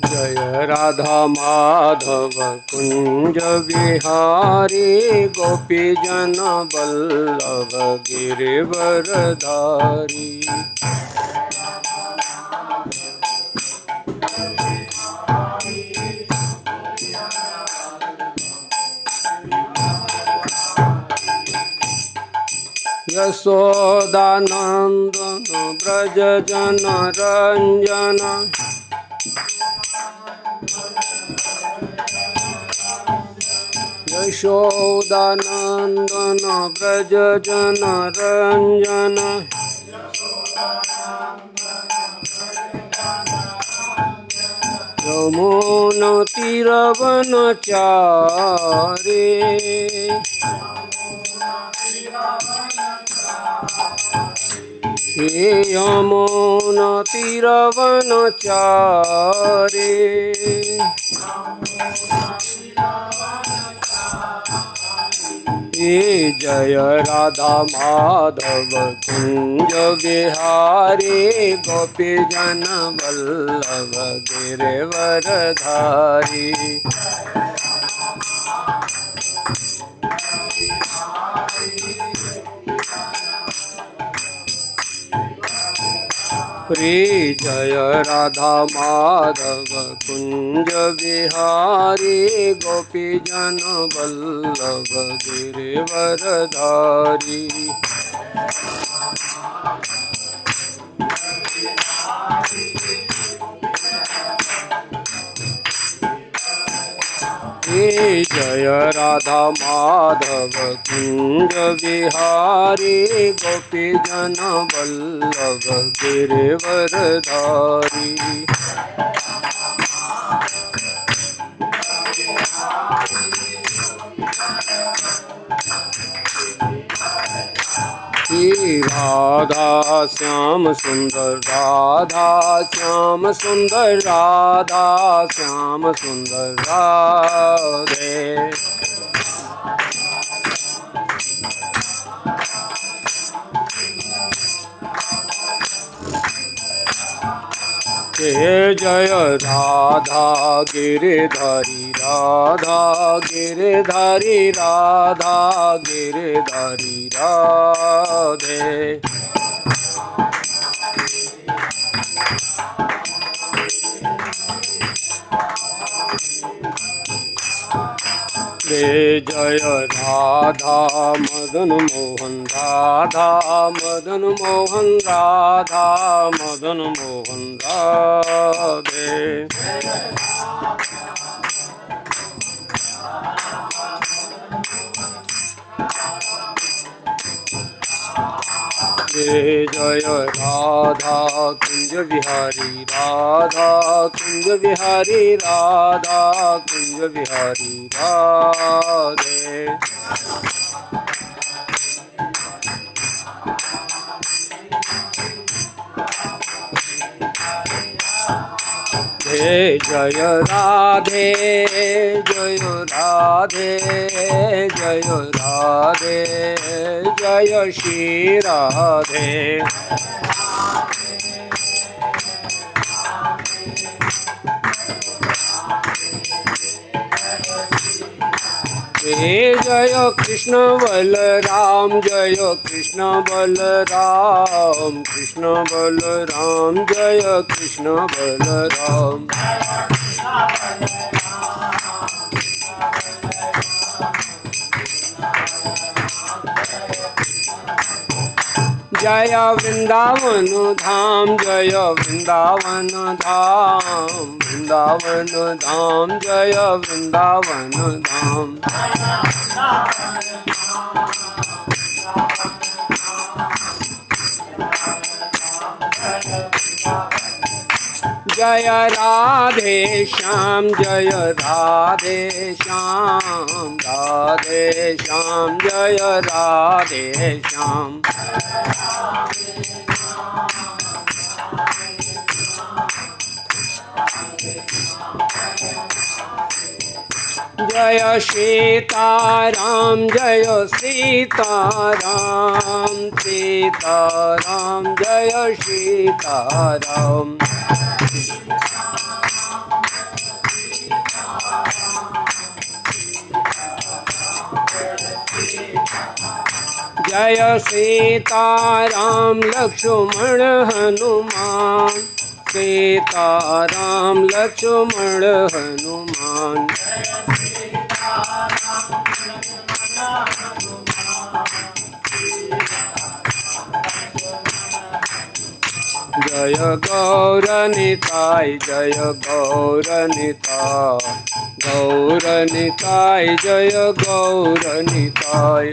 जय राधा माधव कुंज बिहारी गोपी जन वल्लभ गिरिवरधारी। यशोदानंदन ब्रज जन रंजन यशोदानंदन ब्रज जन रंजन यमुना तीरवनचारी। यमुना तीरवनचारी। जय राधा माधव कुंज बिहारी गोपी जन वल्लभ गिरिवरधारी। जय राधा माधव कुंज बिहारी गोपी जन वल्लभ गिरिवरधारी। जय राधा माधव कुंज बिहारी गोपी जन वल्लभ गिरिवरधारी। राधा श्याम सुंदर राधा श्याम सुंदर राधा श्याम सुंदर राधे। जय राधा गिरिधारी राधा गिरिधारी राधा गिरिधारी राधे। जय राधा मदन मोहन राधा मदन मोहन राधा मदन मोहन राधे। जय राधा कुंज बिहारी राधा कुंज बिहारी राधा कुंज बिहारी राधे। जय राधे जय राधे जय राधे जय श्री राधे। जय कृष्ण बलराम जय कृष्ण बलराम कृष्ण बलराम जय कृष्ण बलराम। जय वृंदावन धाम जय वृंदावन धाम वृंदावन धाम जय वृंदावन धाम। जय राधे श्याम जय राधे श्याम राधे श्याम जय राधे श्याम। जय सीताराम जय सीताराम सीताराम जय सीताराम। जय सीताराम लक्ष्मण हनुमान, सीताराम लक्ष्मण हनुमान। जय गौरनिताय जय गौरनिताय, गौरनिताय जय गौरनिताय।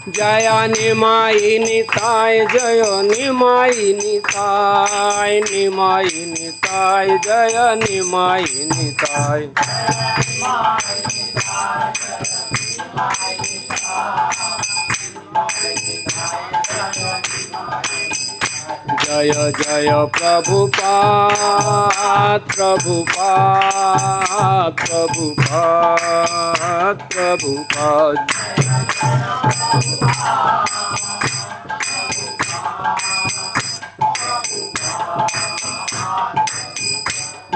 जय निमाई निताय जय निमाई निताय, निमाई निताय जय निमाई निताय। जय जय प्रभुपाद प्रभुपाद प्रभुपाद प्रभुपाद।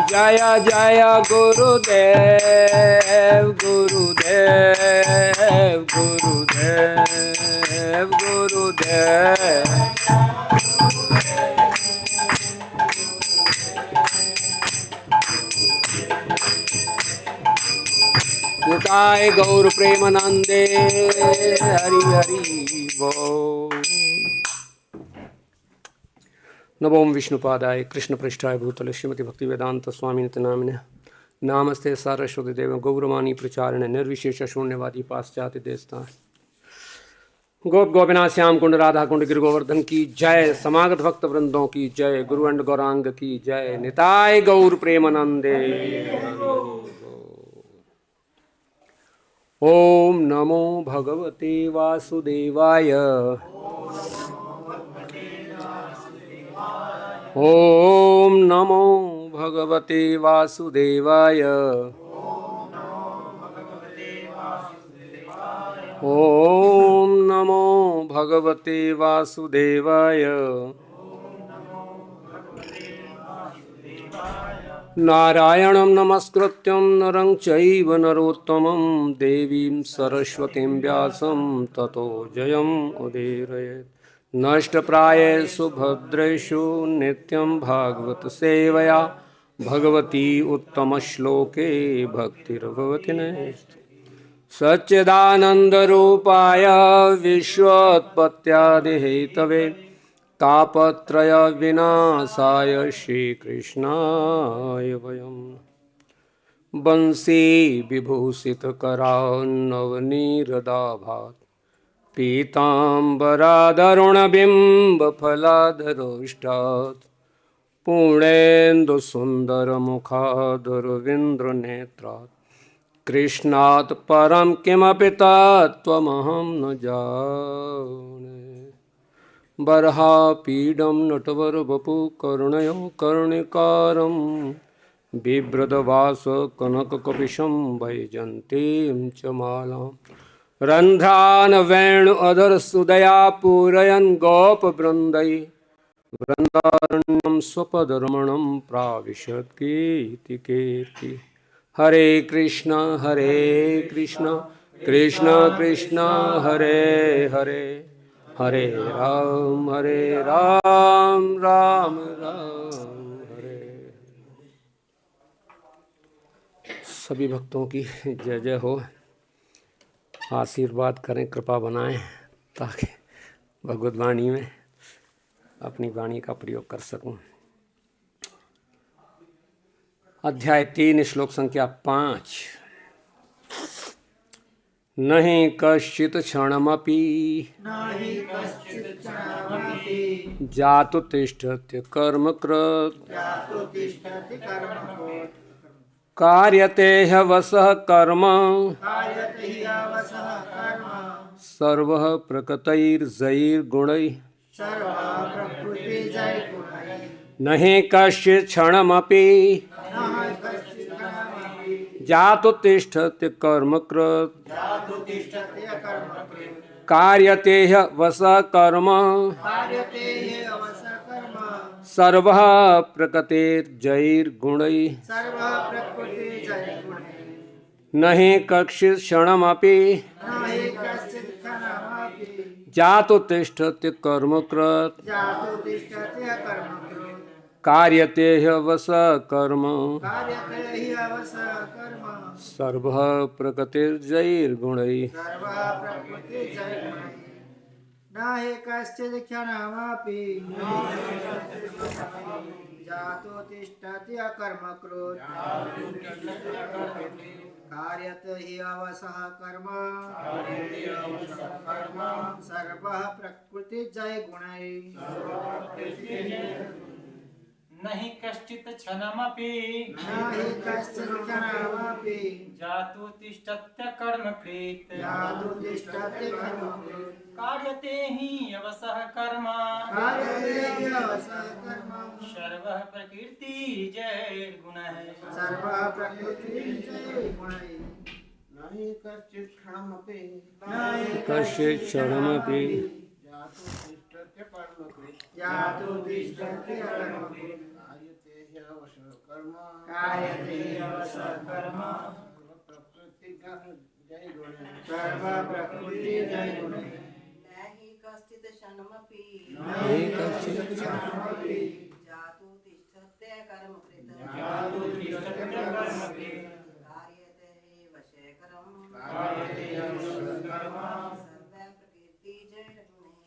जय जय गुरुदेव गुरुदेव गुरुदेव गुरुदेव। निताय गौर प्रेमानंदे हरि हरि बोल। नमो विष्णुपादाय कृष्णपृष्ठाय भूतले श्रीमती भक्ति वेदांत स्वामी नित्य नामिने। नामस्ते सारस्वती देव गौरवाणी प्रचारिणे निर्विशेष शून्यवादी पाश्चात्य देशता। गोप गोपिनाथ श्याम कुंड राधा कुंड गिर गोवर्धन की जय। समागत भक्त वृंदों की जय। गुरु अंड गौरांग की जय। निताय गौर प्रेमानंदे। ओम नमो भगवते वासुदेवाय, ओम नमो भगवते वासुदेवाय, ओम नमो भगवते वासुदेवाय। नारायणं नमस्कृत्यं नरं चैव नरोत्तमं देवीं सरस्वतीं व्यासं ततो जयम् उदीरयेत्। नष्टप्रायेषु भद्रेषु नित्यं भागवत सेवया भगवती उत्तमश्लोके भक्तिर्भवति नैष्ठिकी। सच्चिदानन्दरूपाय विश्वोत्पत्त्यादिहेतवे तापत्रय विनाशाय श्रीकृष्णाय वयं। बंसी विभूषितकरान्नवनीरदाभात् पीताम्बरादरुणबिम्बफलाधरोष्टात् पूर्णेन्दुसुन्दरमुखादरविन्द्रनेत्रात् कृष्णात् परं किमपि तत्त्वमहं न जाने। बर्हापीडं नटवरवपु कर्णयो कर्णिकारं बिभ्रदवास कनककपिशं वैजन्तीं च मालां। रन्ध्रान् वेणु अधरसुदया पूरयन् गोपवृन्दै वृन्दारण्यं स्वपदरमणं प्राविशत् कीर्ति। हरे कृष्ण कृष्ण कृष्ण हरे हरे, हरे राम राम राम हरे। सभी भक्तों की जय जय हो। आशीर्वाद करें, कृपा बनाएं ताकि भगवत वाणी में अपनी वाणी का प्रयोग कर सकूं। अध्याय 3 श्लोक संख्या 5। नहीं कश्चित् क्षणमपि जातु तिष्ठत्य कर्मकृत् कार्यते ह्यवसः कर्म सर्वः प्रकृतैर्जैर्गुणैः। नहीं कश्चित् क्षणमपि जातो तिष्ठत्य कर्मकृत् जातु तिष्ठत्य कर्मकृत् कार्यते ह्यवस कर्म कार्यते ह्यवस कर्म सर्वः प्रकृतिर्जैर्गुणैः सर्वः प्रकृतिजैर्गुणैः न हि कश्चित् क्षणमपि न हि कश्चित् क्षणमपि जातो तिष्ठत्य कर्मकृत् जातु तिष्ठत्य कर्मकृत् कार्यते ह्यवस कर्म कार्यते ह्यवस कर्म सर्वः प्रकृतिर्जैर्गुणैः सर्वः प्रकृतिजैर्गुणैः न हि कश्चित् क्षणमपि जातो तिष्ठत्य कर्मकृत् कार्यते ह्यवसः कर्म सर्वः प्रकृतिजैर्गुणैः नहि कश्चित् क्षणमपि न हि कश्चित् क्षणमपि जातु तिष्ठत्य कर्मकृत् जातु तिष्ठत्य कर्मकृत् कार्यते हि अवसः कर्म कार्यते ह्यवसः कर्म सर्वः प्रकृतिजैर्गुणैः सर्वः प्रकृतिजैर्गुणैः न हि कश्चित् क्षणमपि न हि कश्चित् क्षणमपि जातु तिष्ठत्य कर्मकृत् जातु तिष्ठत्य कर्मकृत् कार्यते ह्यवसः कर्म कार्यते ह्यवसः कर्म सर्वप्रकृतिजैर्गुणैः सर्वः प्रकृतिजैर्गुणैः न हि कश्चित् क्षणमपि न हि कश्चित् क्षणमपि जातु तिष्ठत्य कर्मकृत् जातु तिष्ठत्य कर्मकृत् कार्यते हि वशेकरम् कार्यते ह्यवसः कर्म सर्वः प्रकृतिजैर्गुणैः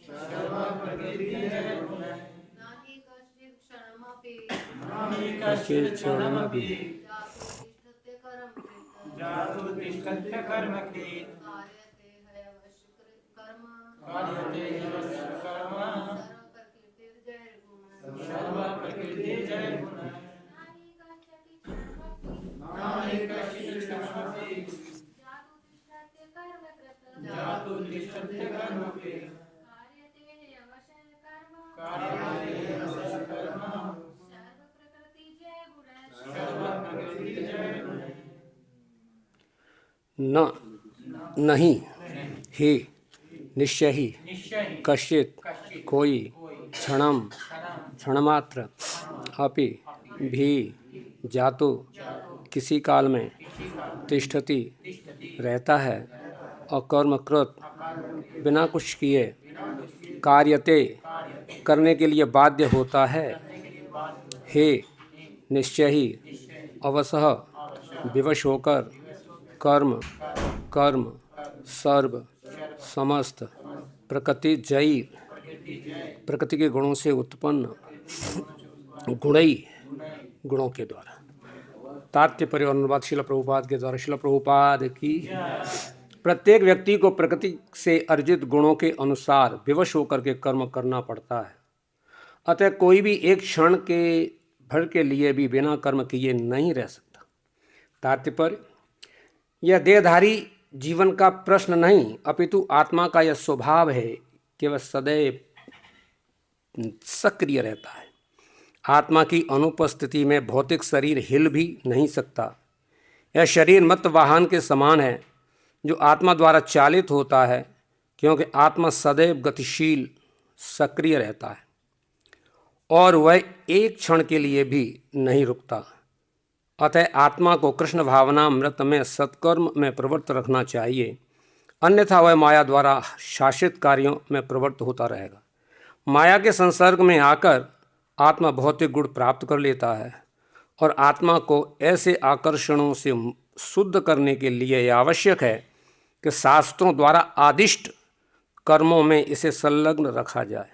सर्वः प्रकृतिजैर्गुणैः न हि कश्चित् क्षणमपि न हि कश्चित् क्षणमपि जातु तिष्ठत्य कर्मकृत् जातु तिष्ठत्य कर्मकृत् कार्यते ह्यवशकृत् कर्म कार्यते ह्यवसः कर्म सर्वप्रकृतिर्जैर्गुणैः सर्वः प्रकृतिजैर्गुणैः न हि कश्चित् क्षणमपि जातु तिष्ठत्य कर्मकृत् कार्यते ह्यवशः कर्म कार्यते ह्यवसः कर्म सर्वप्रकृतिजैर्गुणैः सर्वः प्रकृतिजैर्गुणैः न नहीं ही निश्चय ही निश्चय कश्चित् कोई क्षणम क्षणमात्र अपि भी जातु किसी काल में तिष्ठति रहता है और कर्मकृत बिना कुछ किए कार्यते करने के लिए बाध्य होता है हे निश्चय ही अवसह विवश होकर कर्म कर्म सर्व समस्त प्रकृति जैर प्रकृति के गुणों से उत्पन्न गुणई गुणों के द्वारा तात्पर्य और अनुवाद शिला प्रभुपाद के द्वारा। शिला प्रभुपाद की प्रत्येक व्यक्ति को प्रकृति से अर्जित गुणों के अनुसार विवश होकर के कर्म करना पड़ता है। अतः कोई भी एक क्षण के भर के लिए भी बिना कर्म किए नहीं रह सकता। तात्पर्य यह देहधारी जीवन का प्रश्न नहीं अपितु आत्मा का यह स्वभाव है कि वह सदैव सक्रिय रहता है। आत्मा की अनुपस्थिति में भौतिक शरीर हिल भी नहीं सकता। यह शरीर मत वाहन के समान है जो आत्मा द्वारा चालित होता है, क्योंकि आत्मा सदैव गतिशील सक्रिय रहता है और वह एक क्षण के लिए भी नहीं रुकता। अतः आत्मा को कृष्ण भावना मृत में सत्कर्म में प्रवृत्त रखना चाहिए, अन्यथा वह माया द्वारा शासित कार्यों में प्रवृत्त होता रहेगा। माया के संसर्ग में आकर आत्मा भौतिक गुण प्राप्त कर लेता है और आत्मा को ऐसे आकर्षणों से शुद्ध करने के लिए यह आवश्यक है कि शास्त्रों द्वारा आदिष्ट कर्मों में इसे संलग्न रखा जाए।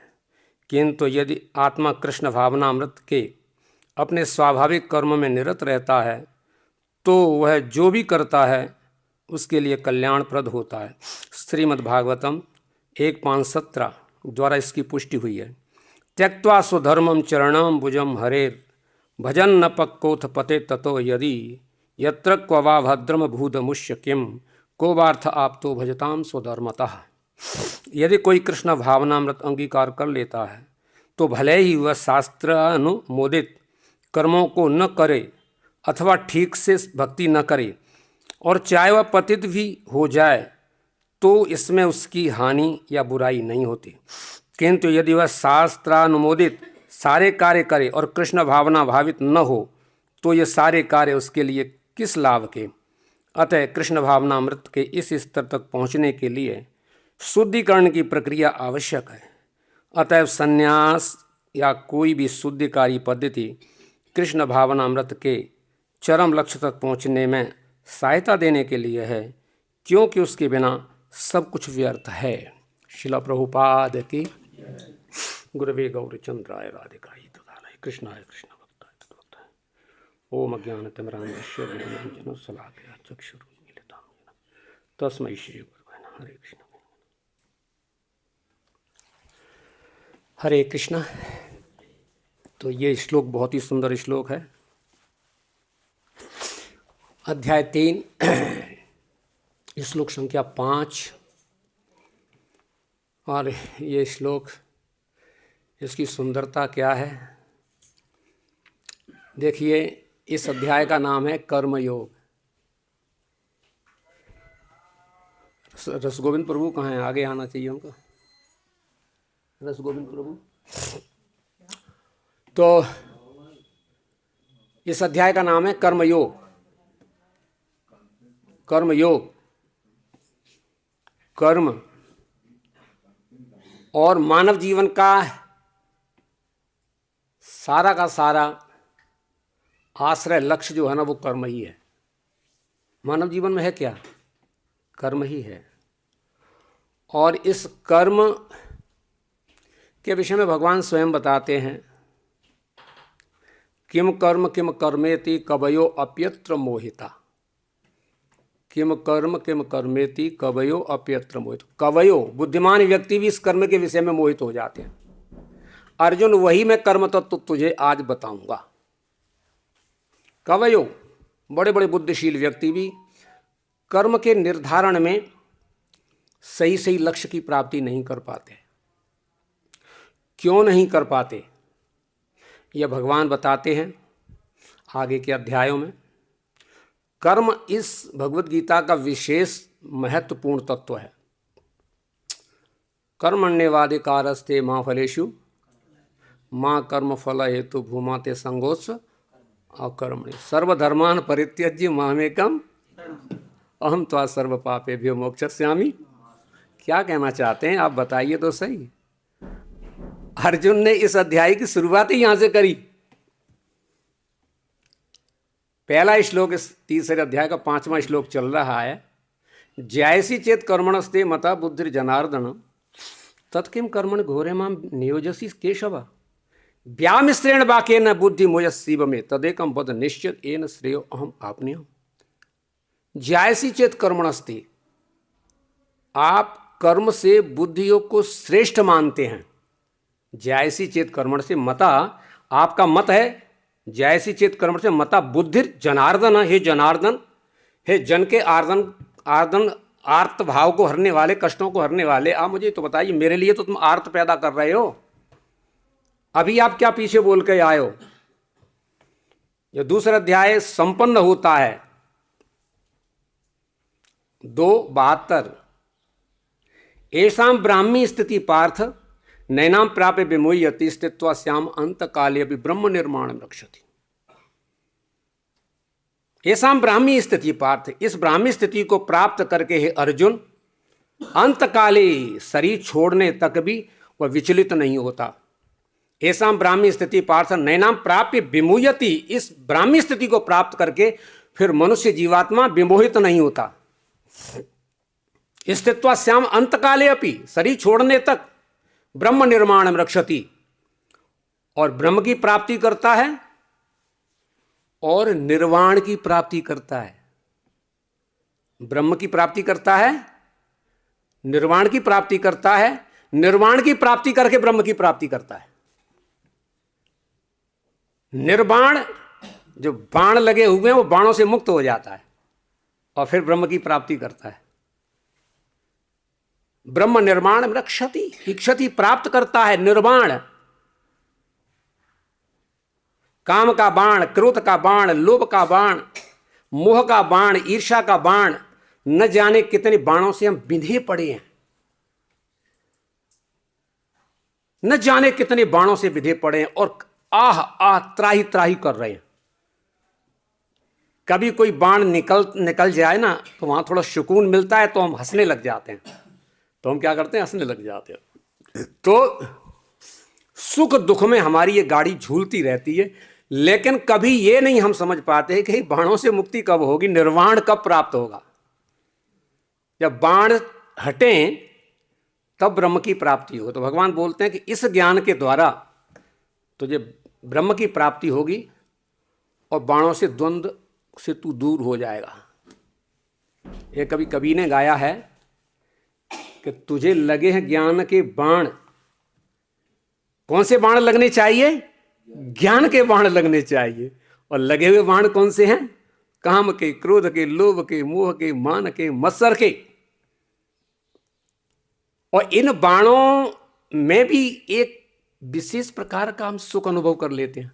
किंतु यदि आत्मा कृष्ण भावनामृत के अपने स्वाभाविक कर्म में निरत रहता है तो वह जो भी करता है उसके लिए कल्याणप्रद होता है। श्रीमद्भागवतम 1.5.17 द्वारा इसकी पुष्टि हुई है। त्यक्त्वा स्वधर्मम चरणम भुजम हरेर भजन न पक्कोथ पते ततो यदि यत्र क्वा भद्रम भूतमुष्य किम को वार्थ आप्तो भजताम स्वधर्मतः। यदि कोई कृष्ण भावनामृत अंगीकार कर लेता है तो भले ही वह शास्त्रानुमोदित कर्मों को न करे अथवा ठीक से भक्ति न करे, और चाहे वह पतित भी हो जाए तो इसमें उसकी हानि या बुराई नहीं होती, किंतु यदि वह शास्त्रानुमोदित सारे कार्य करे और कृष्ण भावना भावित न हो तो ये सारे कार्य उसके लिए किस लाभ के। अतः कृष्ण भावनामृत के इस स्तर तक पहुँचने के लिए शुद्धिकरण की प्रक्रिया आवश्यक है। अतएव संन्यास या कोई भी शुद्धिकारी पद्धति कृष्ण भावनामृत के चरम लक्ष्य तक पहुँचने में सहायता देने के लिए है, क्योंकि उसके बिना सब कुछ व्यर्थ है। शिला प्रभुपाद की। गुरवे गौरचंद्राय राधिकाय तदालय कृष्णाय कृष्ण भक्ताय तद्भक्ताय। ओम अज्ञानतिमिरान्धस्य ज्ञानाञ्जनं शलाकया चक्षुरुन्मीलितं येन तस्मै श्री गुरवे नमः। हरे कृष्ण। हरे कृष्ण। तो ये श्लोक बहुत ही सुंदर श्लोक है। अध्याय 3 श्लोक संख्या 5। और ये श्लोक, इसकी सुंदरता क्या है, देखिए। इस अध्याय का नाम है कर्मयोग। रसगोविंद प्रभु कहाँ हैं? आगे आना चाहिए उनका। रसगोविंद प्रभु। तो इस अध्याय का नाम है कर्मयोग। कर्मयोग, कर्म और मानव जीवन का सारा आश्रय लक्ष्य जो है ना, वो कर्म ही है। मानव जीवन में है क्या? कर्म ही है। और इस कर्म के विषय में भगवान स्वयं बताते हैं, किम कर्मेति कवयो अप्यत्र मोहिता। किम कर्मेति कवयो अप्यत्र मोहित। कवयो, बुद्धिमान व्यक्ति भी इस कर्म के विषय में मोहित हो जाते हैं। अर्जुन, वही मैं कर्म तत्व तुझे आज बताऊंगा। कवयो, बड़े बड़े बुद्धिशील व्यक्ति भी कर्म के निर्धारण में सही लक्ष्य की प्राप्ति नहीं कर पाते। क्यों नहीं कर पाते, यह भगवान बताते हैं आगे के अध्यायों में। कर्म इस भगवत गीता का विशेष महत्वपूर्ण तत्व है। कर्मण्येवाधिकारस्ते मां फलेषु मां कर्म फल हेतु भूमा ते संगोत्स अकर्मणि सर्वधर्मान परित्यज्य मामेकम अहम त्वा सर्व पापेभ्यो मोक्षयिष्यामि। क्या कहना चाहते हैं आप बताइए तो सही। अर्जुन ने इस अध्याय की शुरुआत ही यहां से करी। पहला श्लोक इस तीसरे अध्याय का 5वां श्लोक चल रहा है। जयसी चेत कर्मणस्ते मता बुद्धि जनार्दन तत्किम कर्मण घोरे माम नियोजसी केशव व्यामिश्रेण वाक्येन बुद्धि मोयसीव में तदेकम पद निश्चित एन श्रेयो अहम आपने। जयसी चेत कर्मणस्ते, आप कर्म से बुद्धि योग को श्रेष्ठ मानते हैं। जयसी चेत कर्मण से मता, आपका मत है जयसी चेत कर्मण से मता बुद्धि जनार्दन। हे जनार्दन, हे जन के आर्दन आर्त भाव को हरने वाले, कष्टों को हरने वाले, आप मुझे तो बताइए, मेरे लिए तो तुम आर्त पैदा कर रहे हो। अभी आप क्या पीछे बोल के आए हो। जो दूसरा अध्याय संपन्न होता है 2:72, ऐसाम ब्राह्मी स्थिति पार्थ नैनाम प्राप्य विमोह्यति स्थित्वा श्याम अंत काले भी ब्रह्म निर्माण रक्षति। ऐसाम ब्राह्मी स्थिति पार्थ, इस ब्राह्मी स्थिति को प्राप्त करके हे अर्जुन, अंत काले शरीर छोड़ने तक भी वह विचलित नहीं होता। ऐसाम ब्राह्मी स्थिति पार्थ नैनाम प्राप्य विमोह्यति, इस ब्राह्मी स्थिति को प्राप्त करके फिर मनुष्य जीवात्मा विमोहित नहीं होता। स्थित्वा श्याम अंतकाले अपि, शरीर छोड़ने तक ब्रह्म निर्माण रक्षति, और ब्रह्म की प्राप्ति करता है और निर्वाण की प्राप्ति करता है। ब्रह्म की प्राप्ति करता है, निर्वाण की प्राप्ति करता है, निर्वाण की प्राप्ति करके ब्रह्म की प्राप्ति करता है। निर्वाण, जो बाण लगे हुए हैं वो बाणों से मुक्त हो जाता है और फिर ब्रह्म की प्राप्ति करता है। ब्रह्म निर्माण रक्षति, इक्षति प्राप्त करता है। निर्वाण, काम का बाण, क्रोध का बाण, लोभ का बाण, मोह का बाण, ईर्ष्या का बाण, न जाने कितने बाणों से हम बिंधे पड़े हैं, न जाने कितने बाणों से बिंधे पड़े हैं और आह आह त्राही त्राही कर रहे हैं। कभी कोई बाण निकल जाए ना तो वहां थोड़ा सुकून मिलता है, तो हम हंसने लग जाते हैं। तो हम क्या करते हैं? हंसने लग जाते हैं। तो सुख दुख में हमारी ये गाड़ी झूलती रहती है, लेकिन कभी ये नहीं हम समझ पाते कि बाणों से मुक्ति कब होगी, निर्वाण कब प्राप्त होगा। जब बाण हटें तब ब्रह्म की प्राप्ति होगी। तो भगवान बोलते हैं कि इस ज्ञान के द्वारा तुझे ब्रह्म की प्राप्ति होगी और बाणों से द्वंद्व से तू दूर हो जाएगा। ये कभी कवि ने गाया है कि तुझे लगे हैं ज्ञान के बाण। कौन से बाण लगने चाहिए? ज्ञान के बाण लगने चाहिए। और लगे हुए बाण कौन से हैं? काम के, क्रोध के, लोभ के, मोह के, मान के, मत्सर के। और इन बाणों में भी एक विशेष प्रकार का हम सुख अनुभव कर लेते हैं।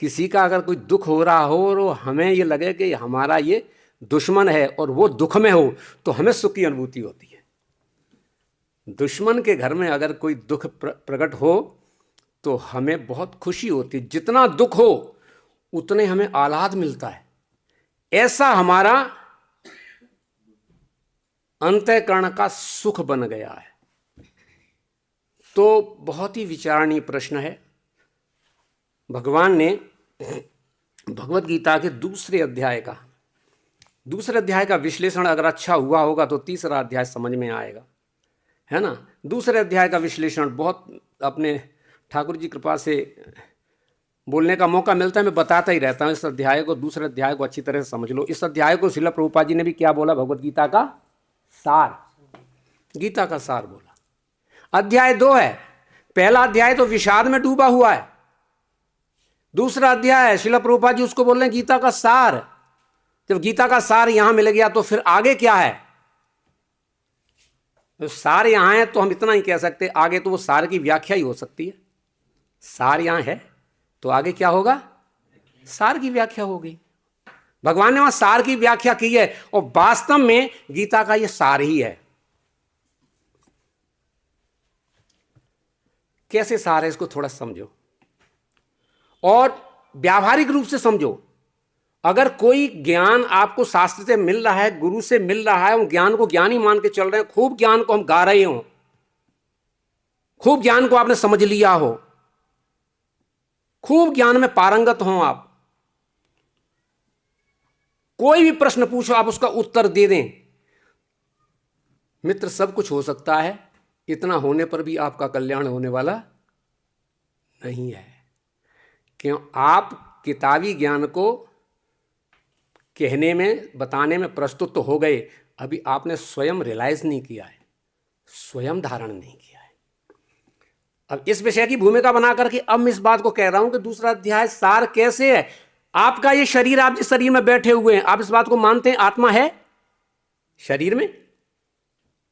किसी का अगर कोई दुख हो रहा हो और हमें ये लगे कि हमारा ये दुश्मन है और वो दुख में हो, तो हमें सुख की अनुभूति होती है। दुश्मन के घर में अगर कोई दुख प्रकट हो तो हमें बहुत खुशी होती है। जितना दुख हो उतने हमें आह्लाद मिलता है। ऐसा हमारा अंतःकरण का सुख बन गया है। तो बहुत ही विचारणीय प्रश्न है। भगवान ने भगवत गीता के दूसरे अध्याय का विश्लेषण अगर अच्छा हुआ होगा तो तीसरा अध्याय समझ में आएगा, है ना। दूसरे अध्याय का विश्लेषण बहुत अपने ठाकुर जी कृपा से बोलने का मौका मिलता है, मैं बताता ही रहता हूँ। इस अध्याय को, दूसरे अध्याय को अच्छी तरह से समझ लो। इस अध्याय को श्रील प्रभुपाद जी ने भी क्या बोला? भगवत गीता का सार, गीता का सार बोला। अध्याय 2 है। पहला अध्याय तो विषाद में डूबा हुआ है। दूसरा अध्याय है, श्रील प्रभुपाद जी उसको बोल रहे हैं गीता का सार। जब गीता का सार यहां मिल गया तो फिर आगे क्या है? तो सार यहां है तो हम इतना ही कह सकते, आगे तो वो सार की व्याख्या ही हो सकती है। सार यहां है तो आगे क्या होगा? सार की व्याख्या होगी। भगवान ने वहां सार की व्याख्या की है और वास्तव में गीता का ये सार ही है। कैसे सार है इसको थोड़ा समझो और व्यावहारिक रूप से समझो। अगर कोई ज्ञान आपको शास्त्र से मिल रहा है, गुरु से मिल रहा है, उन ज्ञान को ज्ञान ही मान के चल रहे हैं, खूब ज्ञान को हम गा रहे हो, खूब ज्ञान को आपने समझ लिया हो, खूब ज्ञान में पारंगत हो आप, कोई भी प्रश्न पूछो आप उसका उत्तर दे दें, मित्र सब कुछ हो सकता है। इतना होने पर भी आपका कल्याण होने वाला नहीं है। क्यों? आप किताबी ज्ञान को कहने में, बताने में प्रस्तुत तो हो गए, अभी आपने स्वयं रियलाइज नहीं किया है, स्वयं धारण नहीं किया है। अब इस विषय की भूमिका बना करके अब मैं इस बात को कह रहा हूं कि दूसरा अध्याय सार कैसे है। आपका ये शरीर, आप जिस शरीर में बैठे हुए हैं, आप इस बात को मानते हैं आत्मा है? शरीर में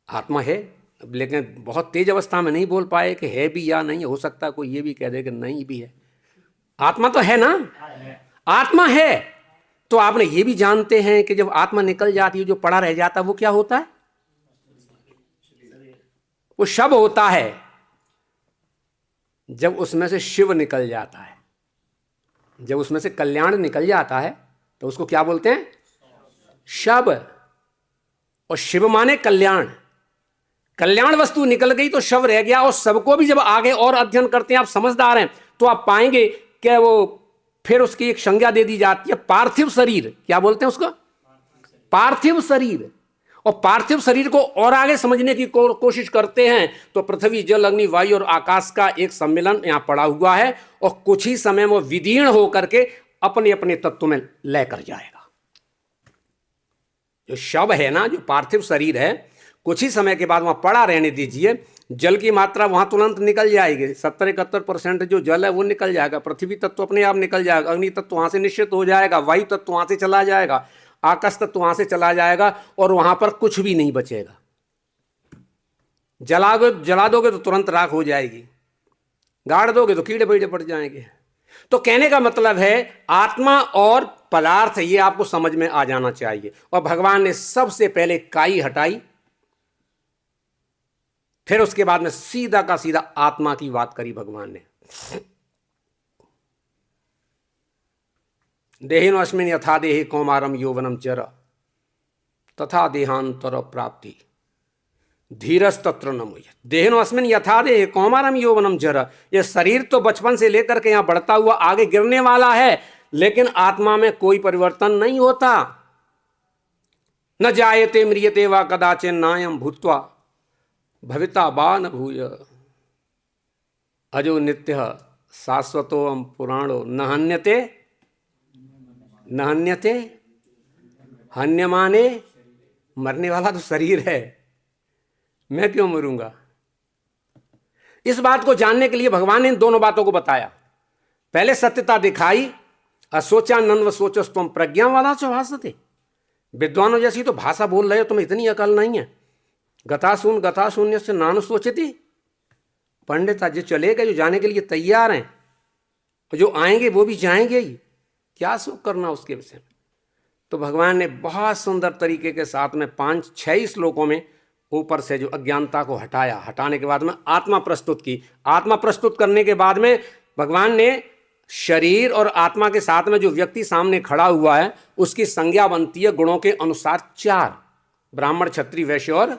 आत्मा है, लेकिन बहुत तेज अवस्था में नहीं बोल पाए कि है भी या नहीं। हो सकता कोई ये भी कह दे कि नहीं भी है। आत्मा तो है ना, आत्मा है। तो आपने ये भी जानते हैं कि जब आत्मा निकल जाती है, जो पड़ा रह जाता है वो क्या होता है? वो शव होता है। जब उसमें से शिव निकल जाता है, जब उसमें से कल्याण निकल जाता है तो उसको क्या बोलते हैं? शव। और शिव माने कल्याण। कल्याण वस्तु निकल गई तो शव रह गया। और सबको भी जब आगे और अध्ययन करते हैं, आप समझदार हैं, तो आप पाएंगे कि वो फिर उसकी एक संज्ञा दे दी जाती है पार्थिव शरीर। क्या बोलते हैं उसको? पार्थिव शरीर। और पार्थिव शरीर को और आगे समझने की कोशिश करते हैं तो पृथ्वी, जल, अग्नि, वायु और आकाश का एक सम्मेलन यहाँ पड़ा हुआ है और कुछ ही समय में विदीर्ण होकर के अपने अपने तत्व में लय कर जाएगा। जो शव है ना, जो पार्थिव शरीर है, कुछ ही समय के बाद वहां पड़ा रहने दीजिए। जल की मात्रा वहां तुरंत निकल जाएगी। 70-71% जो जल है वो निकल जाएगा। पृथ्वी तत्व अपने आप निकल जाएगा। अग्नि तत्व वहां से निश्चित हो जाएगा। वायु तत्व वहां से चला जाएगा। आकाश तत्व वहां से चला जाएगा और वहां पर कुछ भी नहीं बचेगा। जला दोगे तो तुरंत राख हो जाएगी, गाड़ दोगे तो कीड़े बेड़े पड़ जाएंगे। तो कहने का मतलब है आत्मा और पदार्थ, ये आपको समझ में आ जाना चाहिए। और भगवान ने सबसे पहले काई हटाई, फिर उसके बाद में सीधा का सीधा आत्मा की बात करी भगवान ने। देहिनो अस्मिन् यथा देहे कौमारम यौवनम चर तथा देहांतर प्राप्ति धीरस्तत्र न मुह्यते। देहिनो अस्मिन् यथा देहे कौमारम यौवनम जर, ये शरीर तो बचपन से लेकर के यहां बढ़ता हुआ आगे गिरने वाला है, लेकिन आत्मा में कोई परिवर्तन नहीं होता। न जायते म्रियते वा कदाचिन नायम भूत्वा भविता वा न भूय अजो नित्य शाश्वतो अम पुराणो न हन्यते न हन्यते। हन्यमाने मरने वाला तो शरीर है, मैं क्यों मरूंगा। इस बात को जानने के लिए भगवान ने इन दोनों बातों को बताया। पहले सत्यता दिखाई, असोचा नन्व सोचस्तम प्रज्ञा वाला भाषते। विद्वानों जैसी तो भाषा बोल रहे हो, तुम्हें इतनी अकल नहीं है। गथा शून्य से नानु सोचती। पंडित आज जो चले गए, जो जाने के लिए तैयार हैं, और जो आएंगे वो भी जाएंगे ही, क्या सुख करना उसके विषय में। तो भगवान ने बहुत सुंदर तरीके के साथ में 5-6 श्लोकों में ऊपर से जो अज्ञानता को हटाया। हटाने के बाद में आत्मा प्रस्तुत की। आत्मा प्रस्तुत करने के बाद में भगवान ने शरीर और आत्मा के साथ में जो व्यक्ति सामने खड़ा हुआ है उसकी संज्ञा बनती है गुणों के अनुसार 4, ब्राह्मण, क्षत्रिय, वैश्य और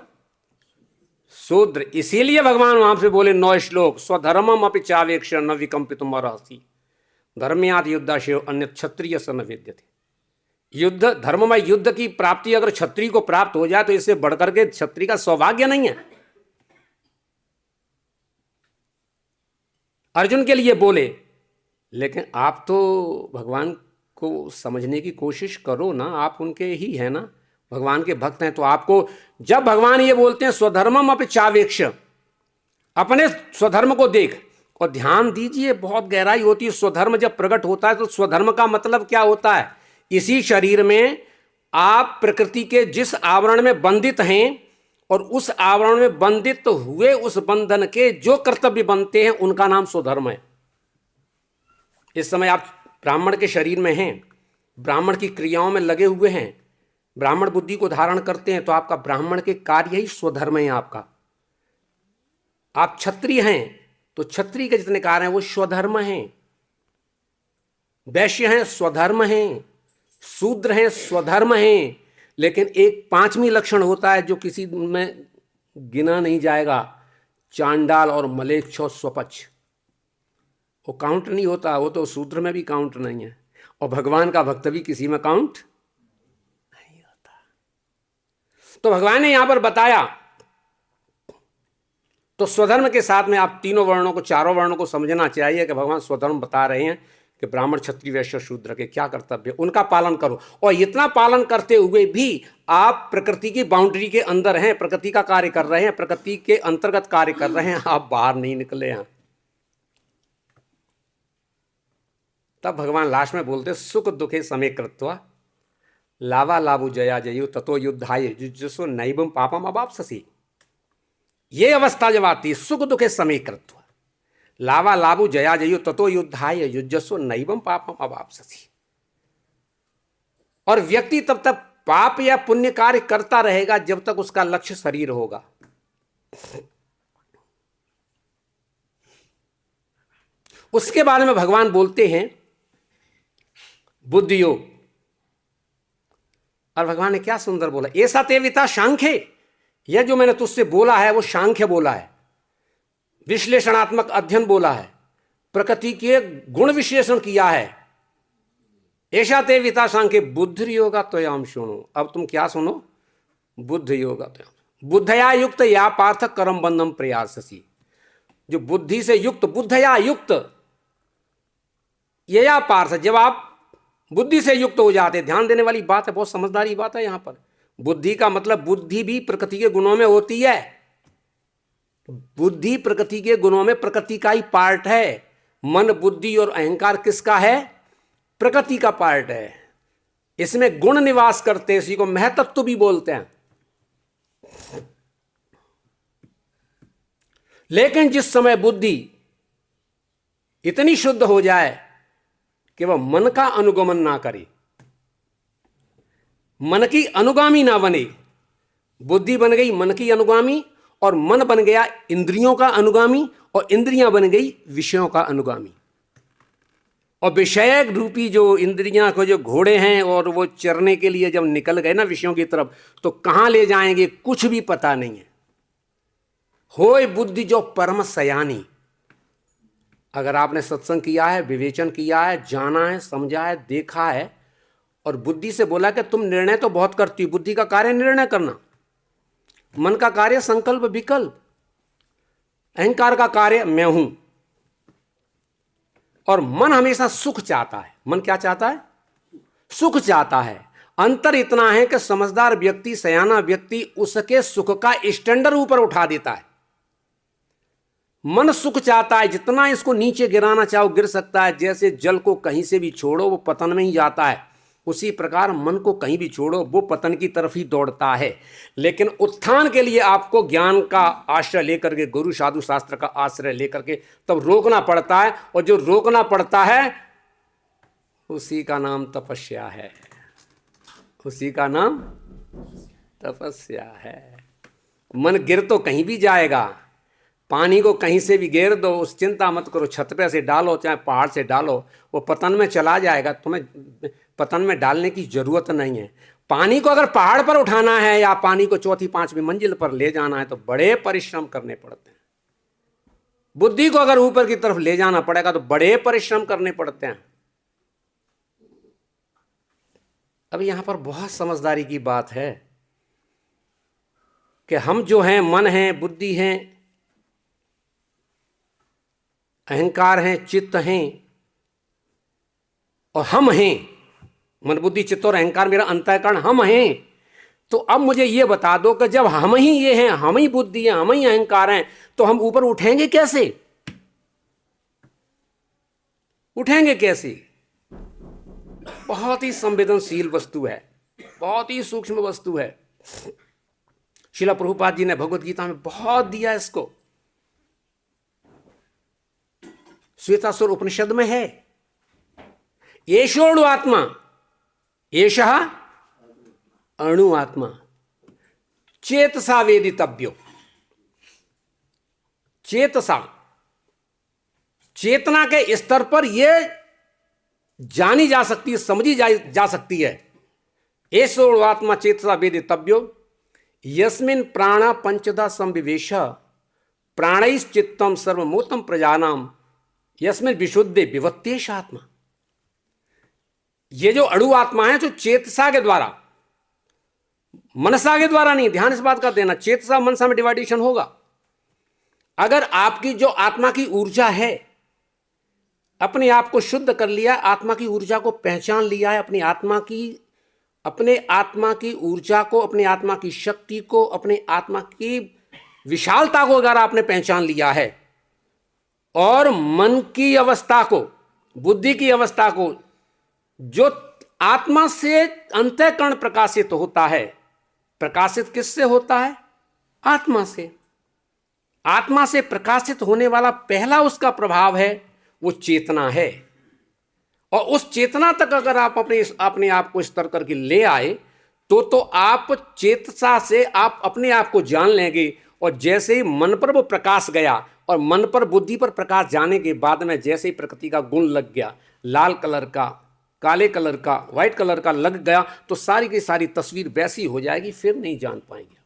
शूद्र। इसीलिए भगवान वहां से बोले 9 श्लोक, स्वधर्मम अपि चावेक्ष न विकंपितुम अर्हसि धर्मयाद युद्धाशयो अन्य क्षत्रिय स न विद्यते। युद्ध, धर्ममय युद्ध की प्राप्ति अगर क्षत्रिय को प्राप्त हो जाए तो इससे बढ़कर के क्षत्रिय का सौभाग्य नहीं है। अर्जुन के लिए बोले, लेकिन आप तो भगवान को समझने की कोशिश करो ना, आप उनके ही है ना, भगवान के भक्त हैं। तो आपको जब भगवान ये बोलते हैं स्वधर्मम अपि चावेक्ष, अपने स्वधर्म को देख, और ध्यान दीजिए बहुत गहराई होती है। स्वधर्म जब प्रकट होता है तो स्वधर्म का मतलब क्या होता है। इसी शरीर में आप प्रकृति के जिस आवरण में बंधित हैं और उस आवरण में बंधित हुए उस बंधन के जो कर्तव्य बनते हैं उनका नाम स्वधर्म है। इस समय आप ब्राह्मण के शरीर में हैं, ब्राह्मण की क्रियाओं में लगे हुए हैं, ब्राह्मण बुद्धि को धारण करते हैं, तो आपका ब्राह्मण के कार्य ही स्वधर्म है आपका। आप क्षत्रिय हैं तो क्षत्रिय के जितने कार्य हैं वो स्वधर्म हैं। वैश्य हैं स्वधर्म हैं, शूद्र हैं स्वधर्म हैं। लेकिन एक 5वीं लक्षण होता है जो किसी में गिना नहीं जाएगा, चांडाल और मलेच्छ और स्वपक्ष। वो काउंट नहीं होता, वो तो शूद्र में भी काउंट नहीं है, और भगवान का भक्त भी किसी में काउंट नहीं होता। तो भगवान ने यहां पर बताया, तो स्वधर्म के साथ में आप तीनों वर्णों को, चारों वर्णों को समझना चाहिए कि भगवान स्वधर्म बता रहे हैं कि ब्राह्मण, क्षत्रिय, वैश्य, शूद्र के क्या कर्तव्य, उनका पालन करो। और इतना पालन करते हुए भी आप प्रकृति की बाउंड्री के अंदर हैं, प्रकृति का कार्य कर रहे हैं, प्रकृति के अंतर्गत कार्य कर रहे हैं, आप बाहर नहीं निकले हैं। तब भगवान लास्ट में बोलते सुख दुखे समे कृत्वा लावा लाभु जया जयु ततो युद्धाय जुजुत्सु नैवं पापम अवाप्स्यसि। ये अवस्था जब आती है सुख दुखे समे कृत्वा लावा लाभु जया जयु ततो युद्धाय युजस्व नैवं पापम अवाप्स्यसि। और व्यक्ति तब तक पाप या पुण्य कार्य करता रहेगा जब तक उसका लक्ष्य शरीर होगा। उसके बारे में भगवान बोलते हैं बुद्धि योग। और भगवान ने क्या सुंदर बोला, ऐसा तेविता सांख्य। यह जो मैंने तुझसे बोला है वो सांख्य बोला है, विश्लेषणात्मक अध्ययन बोला है, प्रकृति के गुण विश्लेषण किया है। ऐसा तेविता सांख्य बुद्धि योगा त्वयाम सुनो। अब तुम क्या सुनो, बुद्धि योगा त्वयाम। बुद्धया युक्त या पार्थ कर्म बंधम प्रयाससी। जो बुद्धि से युक्त, बुद्धया युक्त, ये या पार्थ, जब आप बुद्धि से युक्त हो जाते, ध्यान देने वाली बात है, बहुत समझदारी बात है यहां पर। बुद्धि का मतलब बुद्धि भी प्रकृति के गुणों में होती है। बुद्धि प्रकृति के गुणों में प्रकृति का ही पार्ट है। मन, बुद्धि और अहंकार किसका है, प्रकृति का पार्ट है। इसमें गुण निवास करते, इसी को महतत्व भी बोलते हैं। लेकिन जिस समय बुद्धि इतनी शुद्ध हो जाए कि वह मन का अनुगमन ना करे, मन की अनुगामी ना बने। बुद्धि बन गई मन की अनुगामी, और मन बन गया इंद्रियों का अनुगामी, और इंद्रियां बन गई विषयों का अनुगामी। और विषय रूपी जो इंद्रियां को जो घोड़े हैं, और वो चरने के लिए जब निकल गए ना विषयों की तरफ, तो कहां ले जाएंगे कुछ भी पता नहीं है। होय बुद्धि जो परम सयानी। अगर आपने सत्संग किया है, विवेचन किया है, जाना है, समझा है, देखा है, और बुद्धि से बोला कि तुम निर्णय तो बहुत करती हो, बुद्धि का कार्य निर्णय करना, मन का कार्य संकल्प विकल्प, अहंकार का कार्य मैं हूं। और मन हमेशा सुख चाहता है। मन क्या चाहता है? सुख चाहता है। अंतर इतना है कि समझदार व्यक्ति, सयाना व्यक्ति उसके सुख का स्टैंडर्ड ऊपर उठा देता है। मन सुख चाहता है, जितना इसको नीचे गिराना चाहो गिर सकता है। जैसे जल को कहीं से भी छोड़ो वो पतन में ही जाता है, उसी प्रकार मन को कहीं भी छोड़ो वो पतन की तरफ ही दौड़ता है। लेकिन उत्थान के लिए आपको ज्ञान का आश्रय लेकर के, गुरु साधु शास्त्र का आश्रय लेकर के तब रोकना पड़ता है। और जो रोकना पड़ता है उसी का नाम तपस्या है, उसी का नाम तपस्या है। मन गिर तो कहीं भी जाएगा, पानी को कहीं से भी घेर दो, उस चिंता मत करो, छत पे से डालो चाहे पहाड़ से डालो, वो पतन में चला जाएगा। तुम्हें पतन में डालने की जरूरत नहीं है। पानी को अगर पहाड़ पर उठाना है या पानी को चौथी पांचवी मंजिल पर ले जाना है तो बड़े परिश्रम करने पड़ते हैं। बुद्धि को अगर ऊपर की तरफ ले जाना पड़ेगा तो बड़े परिश्रम करने पड़ते हैं। अब यहां पर बहुत समझदारी की बात है कि हम जो हैं, मन है, बुद्धि है, अहंकार हैं, चित्त हैं और हम हैं। मन बुद्धि चित्त और अहंकार मेरा अंतःकरण हम हैं। तो अब मुझे ये बता दो कि जब हम ही ये हैं, हम ही बुद्धि हैं, हम ही अहंकार हैं, तो हम ऊपर उठेंगे कैसे? उठेंगे कैसे? बहुत ही संवेदनशील वस्तु है, बहुत ही सूक्ष्म वस्तु है। श्रील प्रभुपाद जी ने भगवत गीता में बहुत दिया इसको। श्वेतासुर उपनिषद में है, एषोऽणु आत्मा, एषः अणु आत्मा, चेतसा वेदितव्यो। चेतसा, चेतना के स्तर पर यह जानी जा सकती है, समझी जा सकती है। एषोऽणु आत्मा चेतसा वेदितव्यो यस्मिन् प्राणा पंचधा संविवेश प्राणैश्चित्तम सर्वमूतम प्रजानाम यस्मिन् विशुद्धे विभत्तेश आत्मा। ये जो अणु आत्मा है, जो चेतसा के द्वारा, मनसा के द्वारा नहीं, ध्यान इस बात का देना, चेतसा मनसा में डिवाइडेशन होगा। अगर आपकी जो आत्मा की ऊर्जा है, अपने आप को शुद्ध कर लिया, आत्मा की ऊर्जा को पहचान लिया है, अपने आत्मा की ऊर्जा को, अपने आत्मा की शक्ति को, अपने आत्मा की विशालता को अगर आपने पहचान लिया है, और मन की अवस्था को, बुद्धि की अवस्था को, जो आत्मा से अंतःकरण प्रकाशित होता है, प्रकाशित किससे होता है? आत्मा से। आत्मा से प्रकाशित होने वाला पहला उसका प्रभाव है वो चेतना है। और उस चेतना तक अगर आप अपने आप को स्तर करके ले आए तो आप चेतसा से आप अपने आप को जान लेंगे। और जैसे ही मन पर वो प्रकाश गया और मन पर बुद्धि पर प्रकाश जाने के बाद में जैसे ही प्रकृति का गुण लग गया, लाल कलर का, काले कलर का, व्हाइट कलर का लग गया, तो सारी की सारी तस्वीर वैसी हो जाएगी, फिर नहीं जान पाएंगे।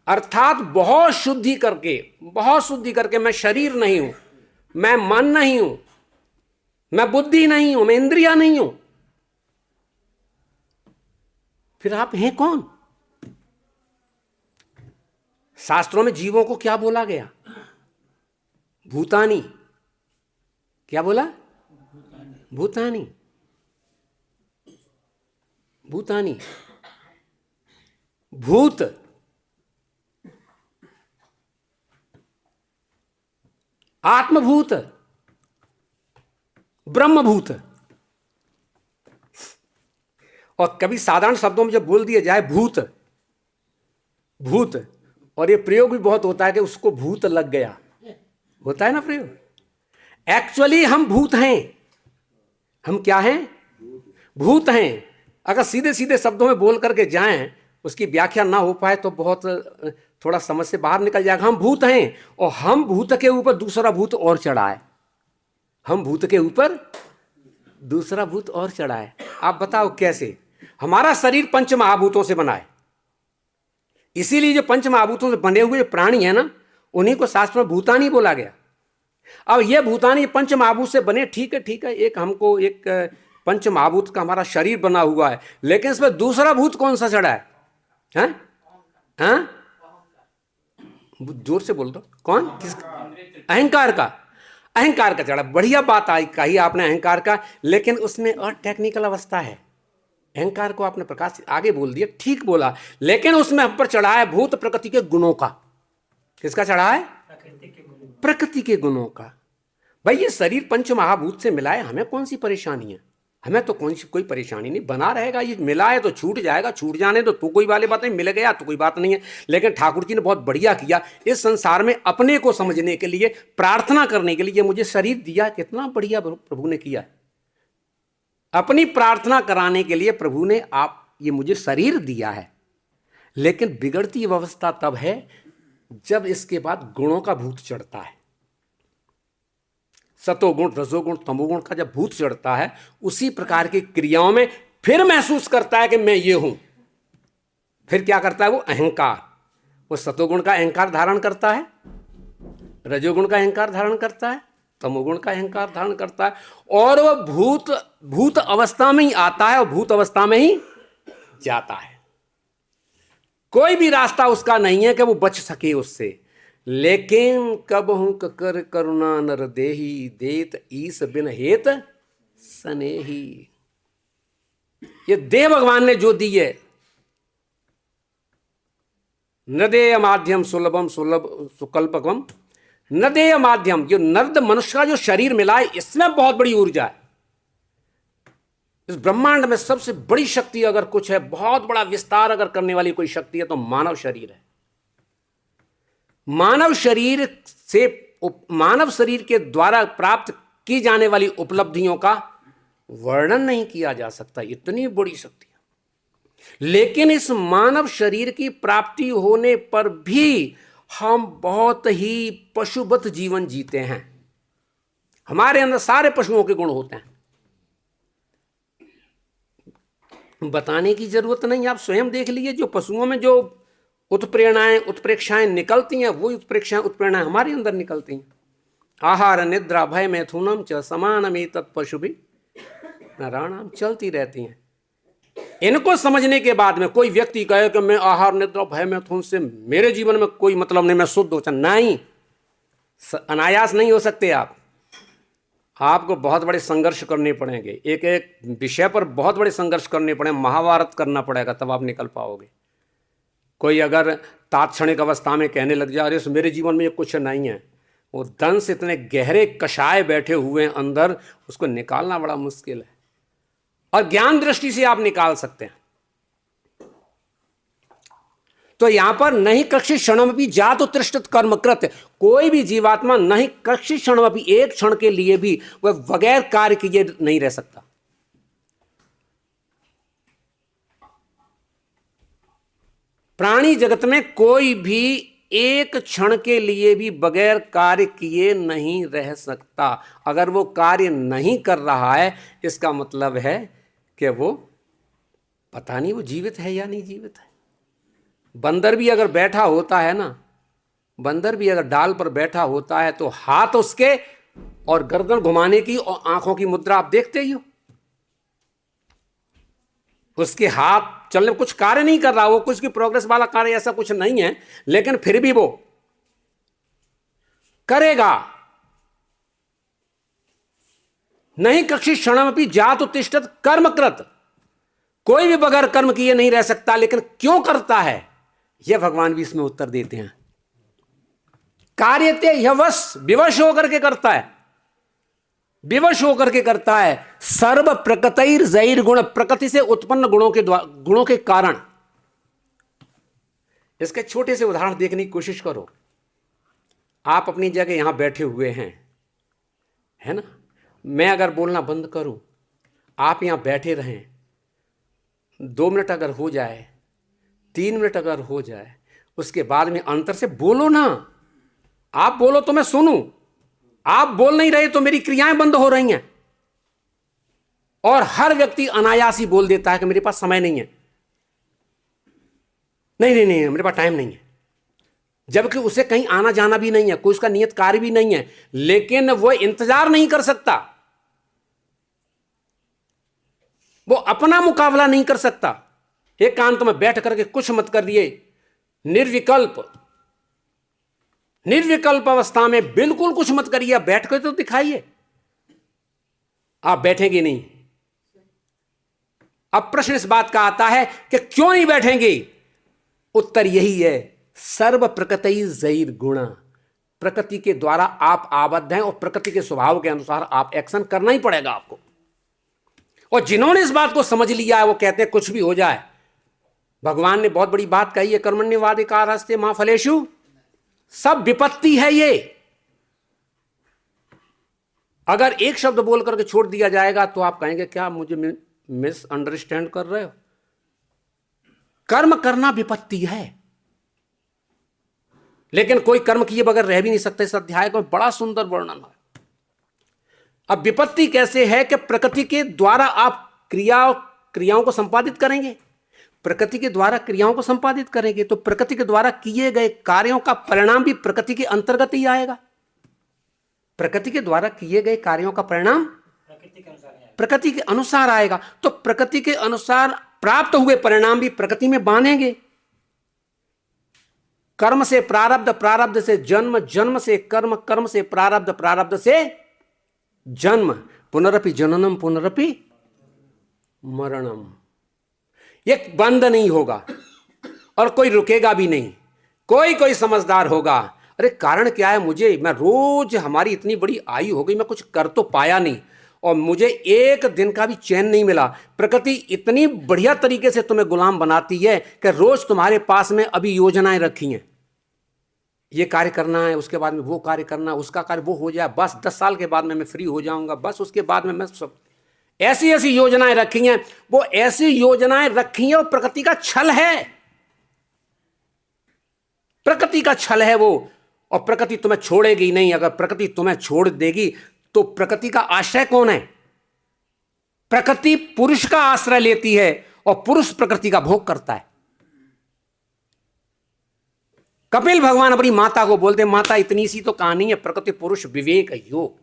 अर्थात बहुत शुद्धि करके, मैं शरीर नहीं हूं, मैं मन नहीं हूं, मैं बुद्धि नहीं हूं, मैं इंद्रिया नहीं हूं, फिर आप हैं कौन? शास्त्रों में जीवों को क्या बोला गया? भूतानी। क्या बोला? भूतानी। भूतानी, भूत, आत्मभूत, ब्रह्मभूत। और कभी साधारण शब्दों में जब बोल दिया जाए भूत, भूत, और ये प्रयोग भी बहुत होता है कि उसको भूत लग गया, होता है ना प्रयोग। एक्चुअली हम भूत हैं। हम क्या हैं? भूत हैं। अगर सीधे सीधे शब्दों में बोल करके जाएं, उसकी व्याख्या ना हो पाए तो बहुत थोड़ा समझ से बाहर निकल जाएगा। हम भूत हैं और हम भूत के ऊपर दूसरा भूत और चढ़ा है, हम भूत के ऊपर दूसरा भूत और चढ़ा है। आप बताओ कैसे? हमारा शरीर पंच महाभूतों से बना है, इसीलिए जो पंच महाभूतों से बने हुए प्राणी है ना, उन्हीं को शास्त्र में भूतानी बोला गया। अब ये भूतानी पंच महाभूत से बने, ठीक है, एक हमको एक पंच महाभूत का हमारा शरीर बना हुआ है, लेकिन इसमें दूसरा भूत कौन सा चढ़ा है? हैं? जोर से बोल दो, कौन? किसका? अहंकार का, अहंकार का चढ़ा। बढ़िया बात आई कही आपने अहंकार का, लेकिन उसमें और टेक्निकल अवस्था है। अहंकार को आपने प्रकाश आगे बोल दिया, ठीक बोला, लेकिन उसमें हम पर चढ़ा है भूत प्रकृति के गुणों का। किसका चढ़ा है? प्रकृति के गुणों का। भाई ये शरीर पंच महाभूत से मिला है, हमें कौन सी परेशानी है? हमें तो कोई परेशानी नहीं, बना रहेगा। ये मिला है तो छूट जाएगा, छूट जाने तो कोई वाली बात नहीं, मिल गया तो कोई बात नहीं है। लेकिन ठाकुर जी ने बहुत बढ़िया किया, इस संसार में अपने को समझने के लिए, प्रार्थना करने के लिए मुझे शरीर दिया। कितना बढ़िया प्रभु ने किया। अपनी प्रार्थना कराने के लिए प्रभु ने ये मुझे शरीर दिया है। लेकिन बिगड़ती अवस्था तब है जब इसके बाद गुणों का भूत चढ़ता है। सतोगुण, रजोगुण, तमोगुण का जब भूत चढ़ता है, उसी प्रकार की क्रियाओं में फिर महसूस करता है कि मैं ये हूं। फिर क्या करता है? वो अहंकार, वो सतोगुण का अहंकार धारण करता है, रजोगुण का अहंकार धारण करता है, तमोगुण का अहंकार धारण करता है, और वह भूत अवस्था में ही आता है और भूत अवस्था में ही जाता है। कोई भी रास्ता उसका नहीं है कि वो बच सके उससे। लेकिन कबहू कर करुणा नर देही, देत ईस बिन हेत सनेही। ये देह भगवान ने जो दी है, नदेय माध्यम सुलभम सुलभ सुकल्पकम नदेय माध्यम। जो नर्द मनुष्य का जो शरीर मिला है, इसमें बहुत बड़ी ऊर्जा है। इस ब्रह्मांड में सबसे बड़ी शक्ति अगर कुछ है, बहुत बड़ा विस्तार अगर करने वाली कोई शक्ति है, तो मानव शरीर है। मानव शरीर के द्वारा प्राप्त की जाने वाली उपलब्धियों का वर्णन नहीं किया जा सकता, इतनी बड़ी शक्ति है। लेकिन इस मानव शरीर की प्राप्ति होने पर भी हम बहुत ही पशुवत जीवन जीते हैं। हमारे अंदर सारे पशुओं के गुण होते हैं, बताने की जरूरत नहीं, आप स्वयं देख लीजिए। जो पशुओं में जो उत्प्रेरणाएं उत्प्रेक्षाएं निकलती हैं, वही उत्प्रेरणाएं हमारे अंदर निकलती हैं। आहार निद्रा भय मैथुनम च समानमे तत्पशुभि नारायणाम चलती रहती हैं। इनको समझने के बाद में कोई व्यक्ति कहे कि मैं आहार निद्रा भय मैथुन से मेरे जीवन में कोई मतलब नहीं, मैं शुद्ध हो, नहीं, अनायास नहीं हो सकते आप। आपको बहुत बड़े संघर्ष करने पड़ेंगे, एक एक विषय पर बहुत बड़े संघर्ष करने पड़ेंगे, महाभारत करना पड़ेगा, तब आप निकल पाओगे। कोई अगर तात्क्षणिक अवस्था में कहने लग जाए अरे मेरे जीवन में ये कुछ नहीं है, वो दंश इतने गहरे कषाय बैठे हुए हैं अंदर, उसको निकालना बड़ा मुश्किल है। और ज्ञान दृष्टि से आप निकाल सकते हैं। तो यहां पर नहीं कक्षित क्षणम भी जात उत्कृष्ट कर्म कृत, कोई भी जीवात्मा नहीं कक्षित क्षण भी, एक क्षण के लिए भी वह बगैर कार्य किए नहीं रह सकता। प्राणी जगत में कोई भी एक क्षण के लिए भी बगैर कार्य किए नहीं रह सकता। अगर वो कार्य नहीं कर रहा है, इसका मतलब है कि वो पता नहीं वो जीवित है या नहीं जीवित है। बंदर भी अगर बैठा होता है ना, बंदर भी अगर डाल पर बैठा होता है तो हाथ उसके और गर्दन घुमाने की और आंखों की मुद्रा आप देखते ही हो। उसके हाथ चलने, कुछ कार्य नहीं कर रहा, वो कुछ की प्रोग्रेस वाला कार्य ऐसा कुछ नहीं है, लेकिन फिर भी वो करेगा। नहीं कक्षित क्षणमपि जात उत्तिष्ठत कर्मकृत, कोई भी बगैर कर्म किए नहीं रह सकता। लेकिन क्यों करता है, यह भगवान भी इसमें उत्तर देते हैं। कार्यते यवश, विवश होकर के करता है, विवश होकर के करता है। सर्व प्रकृतिर जैर गुण, प्रकृति से उत्पन्न गुणों के कारण। इसके छोटे से उदाहरण देखने की कोशिश करो। आप अपनी जगह यहां बैठे हुए हैं, है ना, मैं अगर बोलना बंद करूं, आप यहां बैठे रहें, 2 मिनट अगर हो जाए, 3 मिनट अगर हो जाए, उसके बाद में अंतर से बोलो ना। आप बोलो तो मैं सुनूं, आप बोल नहीं रहे तो मेरी क्रियाएं बंद हो रही हैं। और हर व्यक्ति अनायास ही बोल देता है कि मेरे पास समय नहीं है, नहीं मेरे पास टाइम नहीं है, जबकि उसे कहीं आना जाना भी नहीं है, कोई उसका नियत कार्य भी नहीं है, लेकिन वो इंतजार नहीं कर सकता, वो अपना मुकाबला नहीं कर सकता। एकांत में बैठ करके कुछ मत करिए, निर्विकल्प अवस्था में बिल्कुल कुछ मत करिए, बैठ कर तो दिखाइए। आप बैठेंगे नहीं। अब प्रश्न इस बात का आता है कि क्यों नहीं बैठेंगे? उत्तर यही है, सर्व प्रकृति जैर गुणा। प्रकृति के द्वारा आप आबद्ध हैं और प्रकृति के स्वभाव के अनुसार आप एक्शन करना ही पड़ेगा आपको। और जिन्होंने इस बात को समझ लिया है वो कहते हैं कुछ भी हो जाए। भगवान ने बहुत बड़ी बात कही है, कर्मण्येवाधिकारस्ते मा फलेषु, सब विपत्ति है ये। अगर एक शब्द बोल करके छोड़ दिया जाएगा तो आप कहेंगे क्या मुझे मिसअंडरस्टैंड कर रहे हो? कर्म करना विपत्ति है, लेकिन कोई कर्म किए बगैर रह भी नहीं सकते। इस अध्याय को बड़ा सुंदर वर्णन है। अब विपत्ति कैसे है कि प्रकृति के द्वारा आप क्रियाओं को संपादित करेंगे, प्रकृति के द्वारा क्रियाओं को संपादित करेंगे तो प्रकृति के द्वारा किए गए कार्यों का परिणाम भी प्रकृति के अंतर्गत ही आएगा। प्रकृति के द्वारा किए गए कार्यों का परिणाम प्रकृति के अनुसार आएगा, तो प्रकृति के अनुसार प्राप्त हुए परिणाम भी प्रकृति में बांधेंगे। कर्म से प्रारब्ध, प्रारब्ध से जन्म, जन्म से कर्म, कर्म से प्रारब्ध, प्रारब्ध से जन्म, पुनरपि जननम पुनरपि मरणम। यह बंद नहीं होगा और कोई रुकेगा भी नहीं। कोई समझदार होगा, अरे कारण क्या है, मैं रोज, हमारी इतनी बड़ी आयु हो गई, मैं कुछ कर तो पाया नहीं और मुझे एक दिन का भी चैन नहीं मिला। प्रकृति इतनी बढ़िया तरीके से तुम्हें गुलाम बनाती है कि रोज तुम्हारे पास में अभी योजनाएं रखी हैं, ये कार्य करना है, उसके बाद में वो कार्य करना, उसका कार्य वो हो जाए, बस 10 साल के बाद में मैं फ्री हो जाऊंगा, बस उसके बाद में मैं सब ऐसी ऐसी योजनाएं रखी हैं। वो ऐसी योजनाएं रखी हैं और प्रकृति का छल है, प्रकृति का छल है वो। और प्रकृति तुम्हें छोड़ेगी नहीं। अगर प्रकृति तुम्हें छोड़ देगी तो प्रकृति का आश्रय कौन है? प्रकृति पुरुष का आश्रय लेती है और पुरुष प्रकृति का भोग करता है। कपिल भगवान अपनी माता को बोलते, माता इतनी सी तो कहानी है, प्रकृति पुरुष विवेक योग।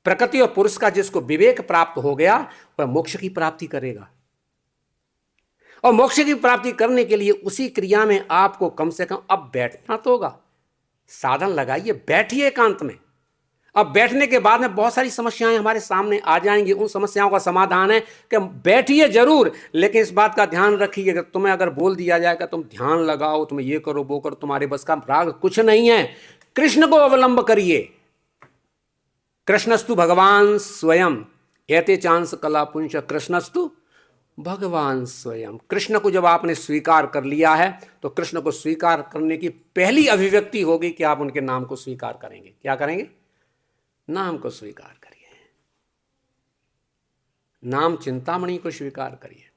प्रकृति और पुरुष का जिसको विवेक प्राप्त हो गया वह मोक्ष की प्राप्ति करेगा। और मोक्ष की प्राप्ति करने के लिए उसी क्रिया में आपको कम से कम अब बैठना तो होगा। साधन लगाइए, बैठिए एकांत में। अब बैठने के बाद में बहुत सारी समस्याएं हमारे सामने आ जाएंगी। उन समस्याओं का समाधान है कि बैठिए जरूर, लेकिन इस बात का ध्यान रखिए कि तुम्हें अगर बोल दिया जाएगा तुम ध्यान लगाओ, तुम ये करो वो करो, तुम्हारे बस का राग कुछ नहीं है। कृष्ण को अवलंब करिए। कृष्णस्तु भगवान स्वयं एते चांस कला पुंस, कृष्णस्तु भगवान स्वयं। कृष्ण को जब आपने स्वीकार कर लिया है तो कृष्ण को स्वीकार करने की पहली अभिव्यक्ति होगी कि आप उनके नाम को स्वीकार करेंगे। क्या करेंगे? नाम को स्वीकार करिए। नाम चिंतामणि को स्वीकार करिए।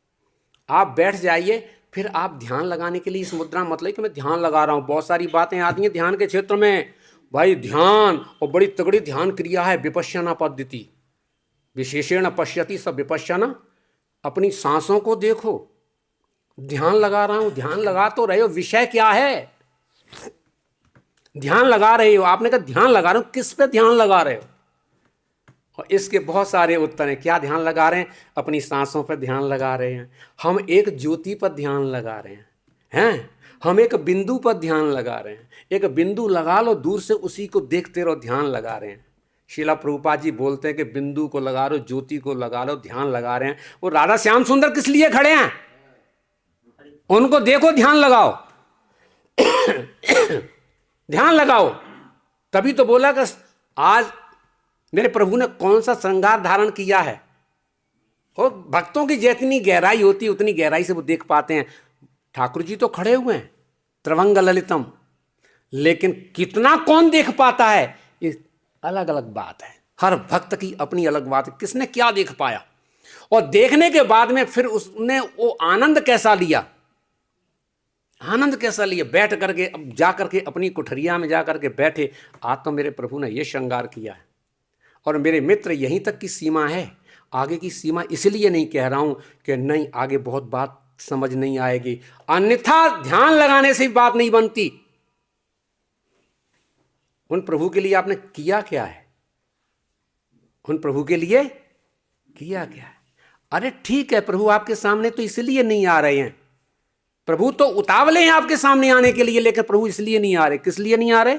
आप बैठ जाइए, फिर आप ध्यान लगाने के लिए इस मुद्रा मत ले कि मैं ध्यान लगा रहा हूं। बहुत सारी बातें आती हैं ध्यान के क्षेत्र में, भाई ध्यान और बड़ी तगड़ी ध्यान क्रिया है विपश्यना पद्धति, विशेषण पश्यति सब विपश्यना। अपनी सांसों को देखो, ध्यान लगा रहा हूं, ध्यान लगा तो रहे हो, विषय क्या है? ध्यान लगा रहे हो, आपने कहा ध्यान लगा रहे हो, किस पे ध्यान लगा रहे हो? और इसके बहुत सारे उत्तर हैं। क्या ध्यान लगा रहे हैं? अपनी सांसों पर ध्यान लगा रहे हैं, हम एक ज्योति पर ध्यान लगा रहे हैं, हम एक बिंदु पर ध्यान लगा रहे हैं। एक बिंदु लगा लो, दूर से उसी को देखते रहो, ध्यान लगा रहे हैं। शीला प्रभुपाद जी बोलते हैं कि बिंदु को लगा लो, ज्योति को लगा लो, ध्यान लगा रहे हैं। वो राधा श्याम सुंदर किस लिए खड़े हैं? उनको देखो, ध्यान लगाओ। ध्यान लगाओ। तभी तो बोला कि आज मेरे प्रभु ने कौन सा श्रृंगार धारण किया है। और भक्तों की जितनी गहराई होती है उतनी गहराई से वो देख पाते हैं। ठाकुर जी तो खड़े हुए हैं त्रिवंग ललितम, लेकिन कितना कौन देख पाता है ये अलग अलग बात है। हर भक्त की अपनी अलग बात है, किसने क्या देख पाया। और देखने के बाद में फिर उसने वो आनंद कैसा लिया, आनंद कैसा लिया, बैठ करके अब जा करके अपनी कुठरिया में जा करके बैठे, आज तो मेरे प्रभु ने ये श्रृंगार किया है और मेरे मित्र यहीं तक की सीमा है, आगे की सीमा इसलिए नहीं कह रहा हूं कि नहीं आगे बहुत बात समझ नहीं आएगी, अन्यथा ध्यान लगाने से भी बात नहीं बनती। उन प्रभु के लिए आपने किया क्या है, उन प्रभु के लिए किया क्या है? अरे ठीक है, प्रभु आपके सामने तो इसलिए नहीं आ रहे हैं, प्रभु तो उतावले हैं आपके सामने आने के लिए, लेकिन प्रभु इसलिए नहीं आ रहे। किस लिए नहीं आ रहे?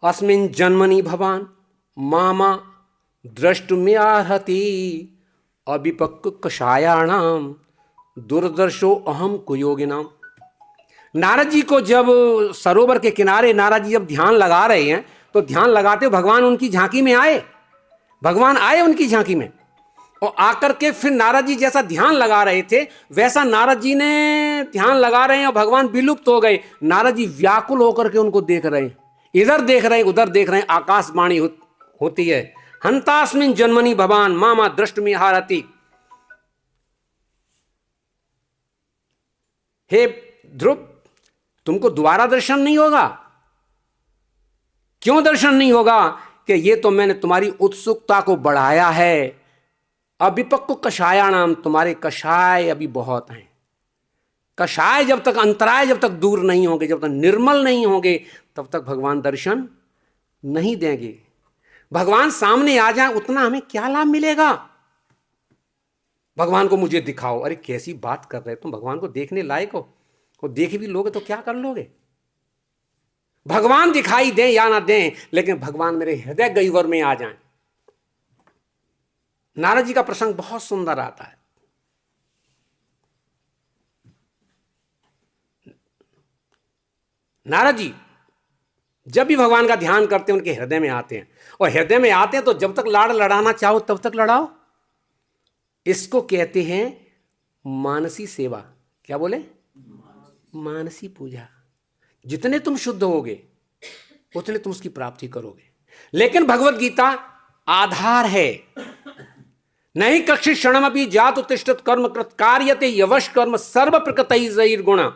अस्मिन् जन्मनि भवान मामा द्रष्टुमियार्हति अविपक्व कषायाणाम दुर्दर्शो अहम कुयोगिनाम। नारद जी को जब सरोवर के किनारे नारद जी जब ध्यान लगा रहे हैं तो ध्यान लगाते भगवान उनकी झांकी में आए, भगवान आए उनकी झांकी में, और आकर के फिर नारद जी जैसा ध्यान लगा रहे थे वैसा नारद जी ने ध्यान लगा रहे हैं और भगवान विलुप्त हो गए। नारद जी व्याकुल होकर के उनको देख रहे हैं, इधर देख रहे हैं उधर देख रहे हैं। आकाशवाणी होती है, हंतास्मिन् जन्मनि भवान मामा दृष्टुमिहारति। हे ध्रुव, तुमको दोबारा दर्शन नहीं होगा। क्यों दर्शन नहीं होगा? कि ये तो मैंने तुम्हारी उत्सुकता को बढ़ाया है। अविपक्व कषायाणाम, तुम्हारे कषाय अभी बहुत हैं। कषाय जब तक, अंतराय जब तक दूर नहीं होंगे, जब तक निर्मल नहीं होंगे, तब तक भगवान दर्शन नहीं देंगे। भगवान सामने आ जाए उतना हमें क्या लाभ मिलेगा? भगवान को मुझे दिखाओ। अरे कैसी बात कर रहे हो तुम, भगवान को देखने लायक हो, और देख भी लोगे तो क्या कर लोगे? भगवान दिखाई दें या ना दें, लेकिन भगवान मेरे हृदय गह्वर में आ जाएं। नारद जी का प्रसंग बहुत सुंदर आता है। नारद जी जब भी भगवान का ध्यान करते हैं उनके हृदय में आते हैं, और हृदय में आते हैं तो जब तक लाड़ लड़ाना चाहो तब तक लड़ाओ। इसको कहते हैं मानसी सेवा। क्या बोले? मानसी पूजा। जितने तुम शुद्ध होगे उतने तुम उसकी प्राप्ति करोगे। लेकिन भगवत गीता आधार है। नहीं कक्षि क्षणमपि जात उत्तिष्ठत कर्म कृत कार्यते यवश कर्म सर्व प्रकृतिजैर गुण।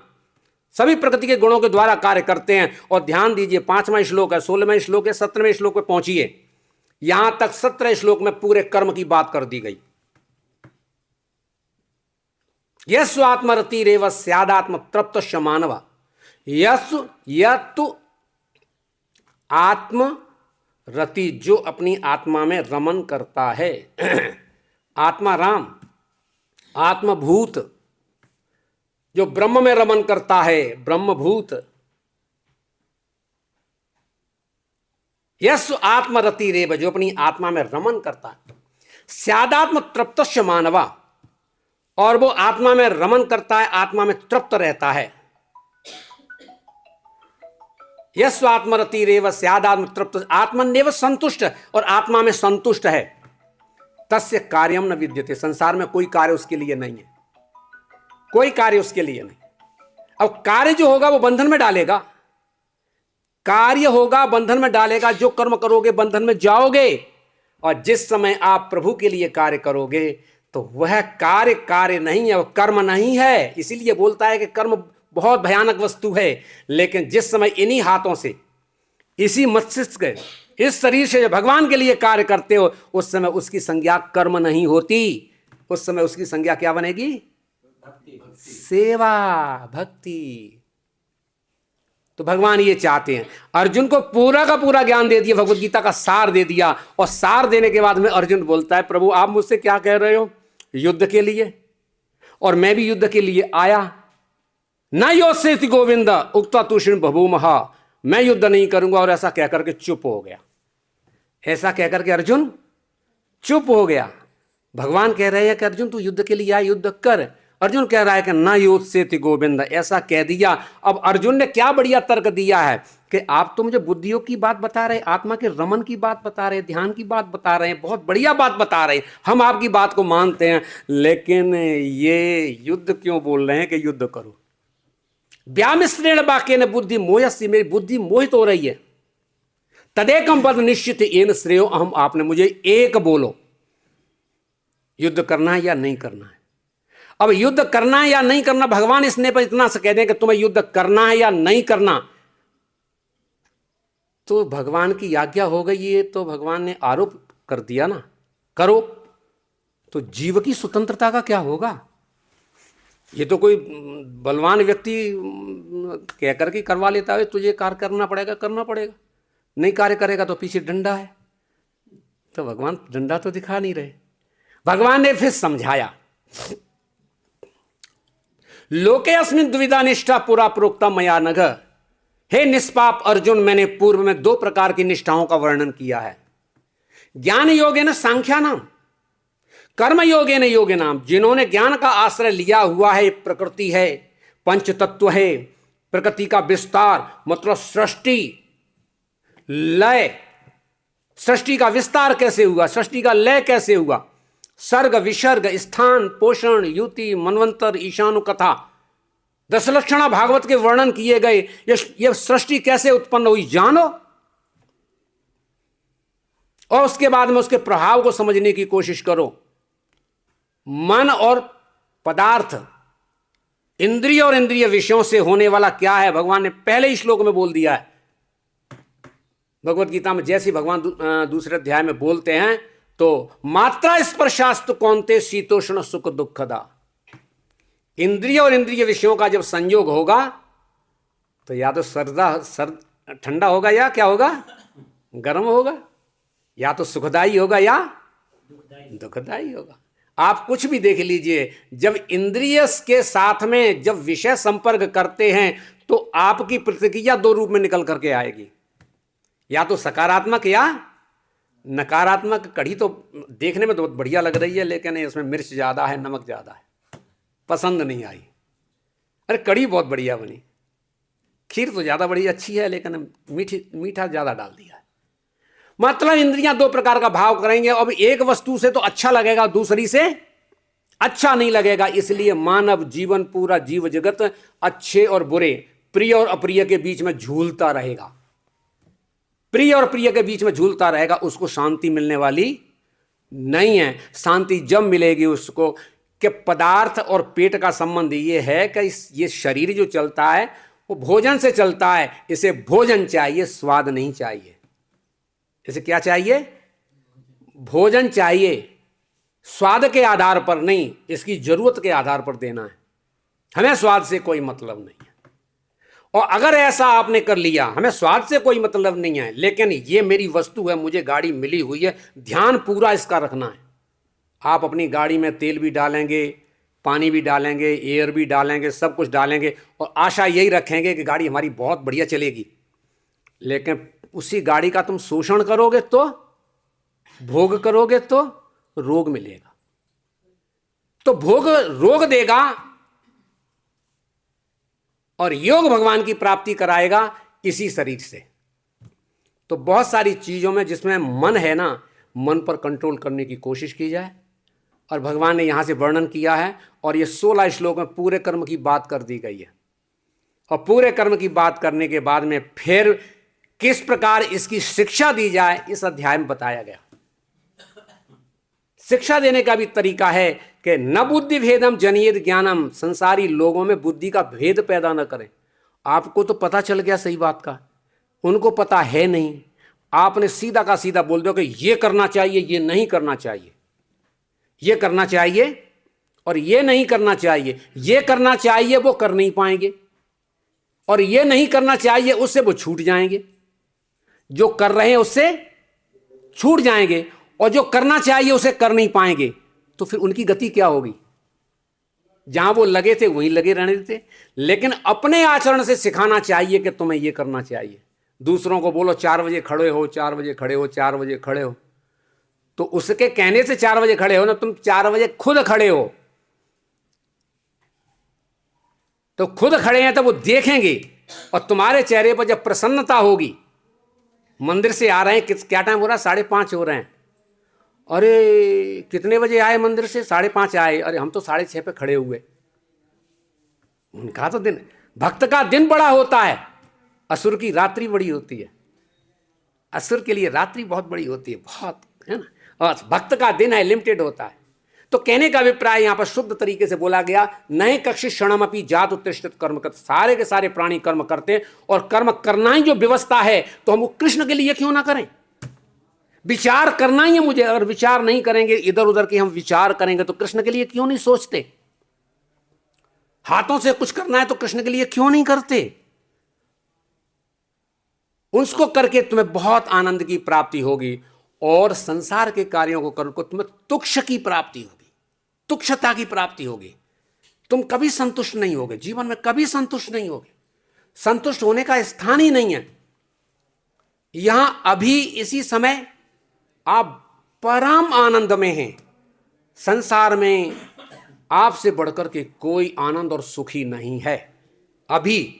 सभी प्रकृति के गुणों के द्वारा कार्य करते हैं। और ध्यान दीजिए, 5वां श्लोक है, 16वें श्लोक है, 17वें श्लोक पे पहुंचिए। यहां तक 17 श्लोक में पूरे कर्म की बात कर दी गई। यस्व आत्मरतिरेव स्यादात्म तृप्तस्य मानव। यस्व यत्तु आत्मरति, जो अपनी आत्मा में रमन करता है। आत्मा राम, आत्मभूत, जो ब्रह्म में रमन करता है, ब्रह्मभूत। यस्व आत्मरतिरेव, जो अपनी आत्मा में रमन करता है। स्यादात्म तृप्तस्य मानवा, और वो आत्मा में रमन करता है, आत्मा में तृप्त रहता है। यस्व आत्मरतिरेव स्यादात्म तृप्त, आत्मन्येव संतुष्ट, और आत्मा में संतुष्ट है। तस्य कार्यम न विद्यते, संसार में कोई कार्य उसके लिए नहीं है, कोई कार्य उसके लिए नहीं। अब कार्य जो होगा वो बंधन में डालेगा, कार्य होगा बंधन में डालेगा। जो कर्म करोगे बंधन में जाओगे, और जिस समय आप प्रभु के लिए कार्य करोगे तो वह कार्य कार्य नहीं है, वह कर्म नहीं है। इसीलिए बोलता है कि कर्म बहुत भयानक वस्तु है। लेकिन जिस समय इन्हीं हाथों से, इसी मस्तिष्क, इस शरीर से भगवान के लिए कार्य करते हो, उस समय उसकी संज्ञा कर्म नहीं होती। उस समय उसकी संज्ञा क्या बनेगी? सेवा, भक्ति। तो भगवान ये चाहते हैं। अर्जुन को पूरा का पूरा ज्ञान दे दिया, भगवत गीता का सार दे दिया। और सार देने के बाद में अर्जुन बोलता है, प्रभु आप मुझसे क्या कह रहे हो? युद्ध के लिए, और मैं भी युद्ध के लिए आया। न योत्सेति गोविंद उक्ता तुष्ण बभूमहा, मैं युद्ध नहीं करूंगा। और ऐसा कहकर के चुप हो गया। ऐसा कहकर के अर्जुन चुप हो गया। भगवान कह रहे हैं कि अर्जुन तू युद्ध के लिए आया, युद्ध कर। अर्जुन कह रहा है कि न योत्सेति गोविंद, ऐसा कह दिया। अब अर्जुन ने क्या बढ़िया तर्क दिया है कि आप तो मुझे बुद्धियों की बात बता रहे, आत्मा के रमन की बात बता रहे, ध्यान की बात बता रहे हैं, बहुत बढ़िया बात बता रहे हैं, हम आपकी बात को मानते हैं। लेकिन ये युद्ध क्यों बोल रहे हैं कि युद्ध करो? व्यामिश्रेण वाक्येन बुद्धि मोहस्य, मेरी बुद्धि मोहित हो रही है। तदेकम पद निश्चित येन श्रेयो अहम, आपने मुझे एक बोलो, युद्ध करना है या नहीं करना है। अब युद्ध करना है या नहीं करना, भगवान इसने पर इतना से कह दें कि तुम्हें युद्ध करना है या नहीं करना, तो भगवान की आज्ञा हो गई है, तो भगवान ने आरोप कर दिया ना, करो। तो जीव की स्वतंत्रता का क्या होगा? ये तो कोई बलवान व्यक्ति कह करके करवा लेता है, तुझे कार्य करना पड़ेगा, करना पड़ेगा, नहीं कार्य करेगा तो पीछे डंडा है। तो भगवान डंडा तो दिखा नहीं रहे। भगवान ने फिर समझाया, लोके अस्मिन् द्विधा निष्ठा पुरा प्रोक्ता मया नघ। हे निष्पाप अर्जुन, मैंने पूर्व में 2 प्रकार की निष्ठाओं का वर्णन किया है। ज्ञान योगेन सांख्यानाम, कर्म योगेन योगिनाम। जिन्होंने ज्ञान का आश्रय लिया हुआ है, प्रकृति है, पंच तत्व है, प्रकृति का विस्तार मतलब सृष्टि लय, सृष्टि का विस्तार कैसे हुआ, सृष्टि का लय कैसे हुआ, सर्ग विसर्ग, स्थान पोषण, युति, मनवंतर, ईशानु कथा, 10 लक्षणा भागवत के वर्णन किए गए। ये सृष्टि कैसे उत्पन्न हुई जानो, और उसके बाद में उसके प्रभाव को समझने की कोशिश करो। मन और पदार्थ, इंद्रिय और इंद्रिय विषयों से होने वाला क्या है, भगवान ने पहले ही श्लोक में बोल दिया है। भगवत गीता में जैसे भगवान दूसरे अध्याय में बोलते हैं, तो मात्रा स्पर्शास्तु कौन्ते शीतोष्ण सुख दुखदा। इंद्रिय और इंद्रिय विषयों का जब संयोग होगा तो या तो ठंडा होगा या क्या होगा, गर्म होगा, या तो सुखदाई होगा या दुखदाई होगा। आप कुछ भी देख लीजिए, जब इंद्रिय के साथ में जब विषय संपर्क करते हैं तो आपकी प्रतिक्रिया 2 रूप में निकल करके आएगी, या तो सकारात्मक या नकारात्मक। कढ़ी तो देखने में तो बहुत बढ़िया लग रही है, लेकिन इसमें मिर्च ज़्यादा है, नमक ज़्यादा है, पसंद नहीं आई। अरे कढ़ी बहुत बढ़िया बनी, खीर तो ज़्यादा बड़ी अच्छी है, लेकिन मीठा ज़्यादा डाल दिया है। मतलब इंद्रियां 2 प्रकार का भाव करेंगे। अब एक वस्तु से तो अच्छा लगेगा, दूसरी से अच्छा नहीं लगेगा। इसलिए मानव जीवन पूरा, जीव जगत अच्छे और बुरे, प्रिय और अप्रिय के बीच में झूलता रहेगा, प्रिय और प्रिय के बीच में झूलता रहेगा। उसको शांति मिलने वाली नहीं है। शांति जब मिलेगी उसको कि पदार्थ और पेट का संबंध ये है कि ये शरीर जो चलता है वो भोजन से चलता है। इसे भोजन चाहिए, स्वाद नहीं चाहिए। इसे क्या चाहिए? भोजन चाहिए, स्वाद के आधार पर नहीं, इसकी जरूरत के आधार पर देना है। हमें स्वाद से कोई मतलब नहीं है। और अगर ऐसा आपने कर लिया, हमें स्वाद से कोई मतलब नहीं है, लेकिन ये मेरी वस्तु है, मुझे गाड़ी मिली हुई है, ध्यान पूरा इसका रखना है। आप अपनी गाड़ी में तेल भी डालेंगे, पानी भी डालेंगे, एयर भी डालेंगे, सब कुछ डालेंगे, और आशा यही रखेंगे कि गाड़ी हमारी बहुत बढ़िया चलेगी। लेकिन उसी गाड़ी का तुम शोषण करोगे तो, भोग करोगे तो रोग मिलेगा। तो भोग रोग देगा, और योग भगवान की प्राप्ति कराएगा इसी शरीर से। तो बहुत सारी चीज़ों में जिसमें मन है ना, मन पर कंट्रोल करने की कोशिश की जाए। और भगवान ने यहाँ से वर्णन किया है, और ये 16 श्लोक में पूरे कर्म की बात कर दी गई है। और पूरे कर्म की बात करने के बाद में फिर किस प्रकार इसकी शिक्षा दी जाए, इस अध्याय में बताया गया। शिक्षा देने का भी तरीका है कि न बुद्धि भेदम जनियेद ज्ञानम, संसारी लोगों में बुद्धि का भेद पैदा न करें। आपको तो पता चल गया सही बात का, उनको पता है नहीं। आपने सीधा का सीधा बोल दो कि ये करना चाहिए, ये नहीं करना चाहिए, ये करना चाहिए और ये नहीं करना चाहिए। ये करना चाहिए वो कर नहीं पाएंगे, और ये नहीं करना चाहिए उससे वो छूट जाएंगे। जो कर रहे हैं उससे छूट जाएंगे, और जो करना चाहिए उसे कर नहीं पाएंगे। तो फिर उनकी गति क्या होगी? जहां वो लगे थे वहीं लगे रहने देते। लेकिन अपने आचरण से सिखाना चाहिए कि तुम्हें ये करना चाहिए। दूसरों को बोलो 4 बजे खड़े हो, 4 बजे खड़े हो, 4 बजे खड़े हो, तो उसके कहने से 4 बजे खड़े हो ना, तुम 4 बजे खुद खड़े हो। तो खुद खड़े हैं तो वो देखेंगे, और तुम्हारे चेहरे पर जब प्रसन्नता होगी, मंदिर से आ रहे हैं, क्या टाइम हो रहा है? 5:30 हो रहे हैं। अरे कितने बजे आए मंदिर से? 5:30 आए। अरे हम तो 6:30 पे खड़े हुए। उनका तो दिन, भक्त का दिन बड़ा होता है, असुर की रात्रि बड़ी होती है। असुर के लिए रात्रि बहुत बड़ी होती है, बहुत, है ना। और भक्त का दिन है, लिमिटेड होता है। तो कहने का अभिप्राय यहां पर शुद्ध तरीके से बोला गया, नहीं कक्षि क्षणमपि जात उत्तिष्ठित कर्म करते, सारे के सारे प्राणी कर्म करते, और कर्म करना ही जो व्यवस्था है, तो हम वो कृष्ण के लिए क्यों ना करें। विचार करना ही है मुझे, अगर विचार नहीं करेंगे, इधर उधर के हम विचार करेंगे, तो कृष्ण के लिए क्यों नहीं सोचते। हाथों से कुछ करना है तो कृष्ण के लिए क्यों नहीं करते। उसको करके तुम्हें बहुत आनंद की प्राप्ति होगी, और संसार के कार्यों को करो तुम्हें तुक्ष की प्राप्ति होगी, तुक्षता की प्राप्ति होगी। तुम कभी संतुष्ट नहीं होगे, जीवन में कभी संतुष्ट नहीं होगे। संतुष्ट होने का स्थान ही नहीं है। यहां अभी इसी समय आप परम आनंद में हैं। संसार में आपसे बढ़कर के कोई आनंद और सुखी नहीं है अभी।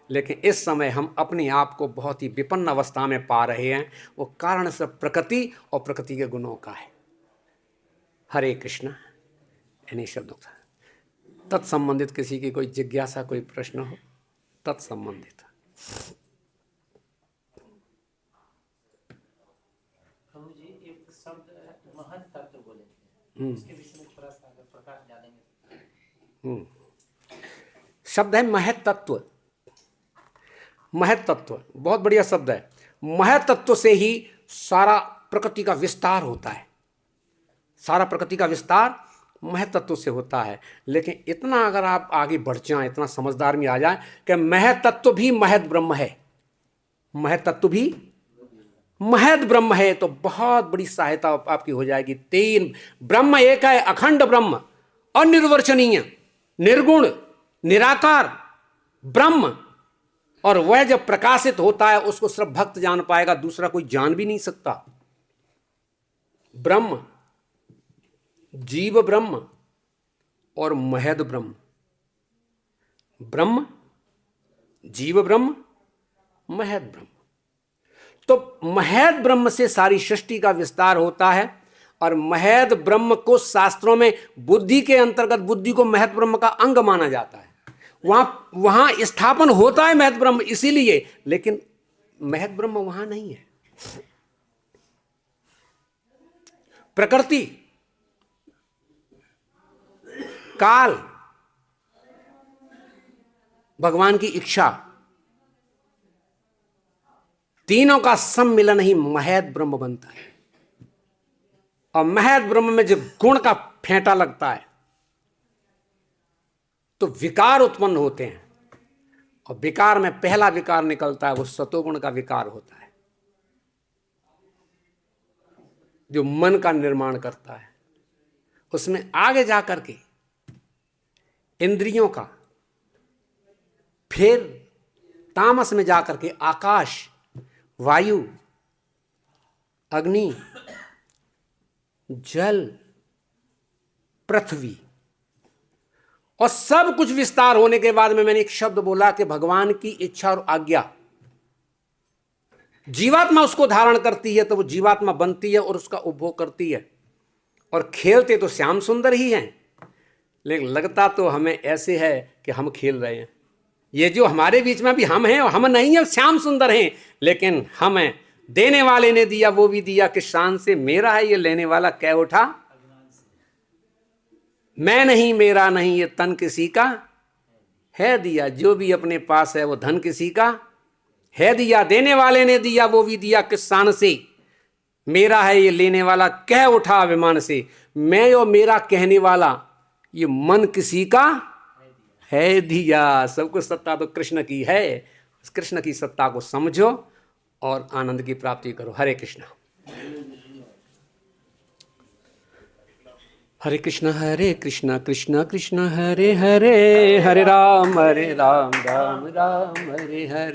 लेकिन इस समय हम अपने आप को बहुत ही विपन्न अवस्था में पा रहे हैं। वो कारण सब प्रकृति और प्रकृति के गुणों का है। हरे कृष्ण। इन्हीं शब्दों का तत्संबंधित किसी की कोई जिज्ञासा, कोई प्रश्न हो तत्संबंधित। प्रभु जी एक शब्द महत तत्व बोले थे, इसके विषय में थोड़ा सा अगर प्रकाश डालेंगे। शब्द है महत तत्व। महत तत्व बहुत बढ़िया शब्द है। महत तत्व से ही सारा प्रकृति का विस्तार होता है। सारा प्रकृति का विस्तार महत तत्व से होता है। लेकिन इतना अगर आप आगे बढ़ जाएं, इतना समझदार में आ जाएं कि महत तत्व भी महत ब्रह्म है, महत तत्व भी महत ब्रह्म है, तो बहुत बड़ी सहायता आपकी हो जाएगी। तीन ब्रह्म एक है, अखंड ब्रह्म, अनिर्वचनीय, निर्गुण, निराकार ब्रह्म। और वह जब प्रकाशित होता है उसको सिर्फ भक्त जान पाएगा, दूसरा कोई जान भी नहीं सकता। ब्रह्म, जीव ब्रह्म और महद ब्रह्म। ब्रह्म, जीव ब्रह्म, महद ब्रह्म। तो महद ब्रह्म से सारी सृष्टि का विस्तार होता है। और महद ब्रह्म को शास्त्रों में बुद्धि के अंतर्गत, बुद्धि को महद ब्रह्म का अंग माना जाता है। वहां स्थापन होता है महद ब्रह्म इसीलिए, लेकिन महद ब्रह्म वहां नहीं है। प्रकृति, काल, भगवान की इच्छा, तीनों का सम्मिलन ही महद ब्रह्म बनता है। और महद ब्रह्म में जब गुण का फेंटा लगता है तो विकार उत्पन्न होते हैं। और विकार में पहला विकार निकलता है, वो सतोगुण का विकार होता है, जो मन का निर्माण करता है। उसमें आगे जाकर के इंद्रियों का, फिर तामस में जाकर के आकाश, वायु, अग्नि, जल, पृथ्वी, और सब कुछ विस्तार होने के बाद में मैंने एक शब्द बोला कि भगवान की इच्छा और आज्ञा। जीवात्मा उसको धारण करती है तो वो जीवात्मा बनती है और उसका उपभोग करती है। और खेलते तो श्याम सुंदर ही हैं, लेकिन लगता तो हमें ऐसे है कि हम खेल रहे हैं। ये जो हमारे बीच में भी हम हैं, हम नहीं है, श्याम सुंदर हैं, लेकिन हम हैं। देने वाले ने दिया वो भी दिया कि शान से मेरा है, ये लेने वाला कह उठा मैं नहीं, मेरा नहीं, ये तन किसी का है दिया। जो भी अपने पास है वो धन किसी का है दिया। देने वाले ने दिया वो भी दिया किस शान से, मेरा है ये लेने वाला कह उठा अभिमान से। मैं और मेरा कहने वाला ये मन किसी का है दिया। सब कुछ सत्ता तो कृष्ण की है। उस कृष्ण की सत्ता को समझो और आनंद की प्राप्ति करो। हरे कृष्ण। हरे कृष्ण कृष्ण कृष्ण हरे हरे, हरे राम राम राम हरे हरे।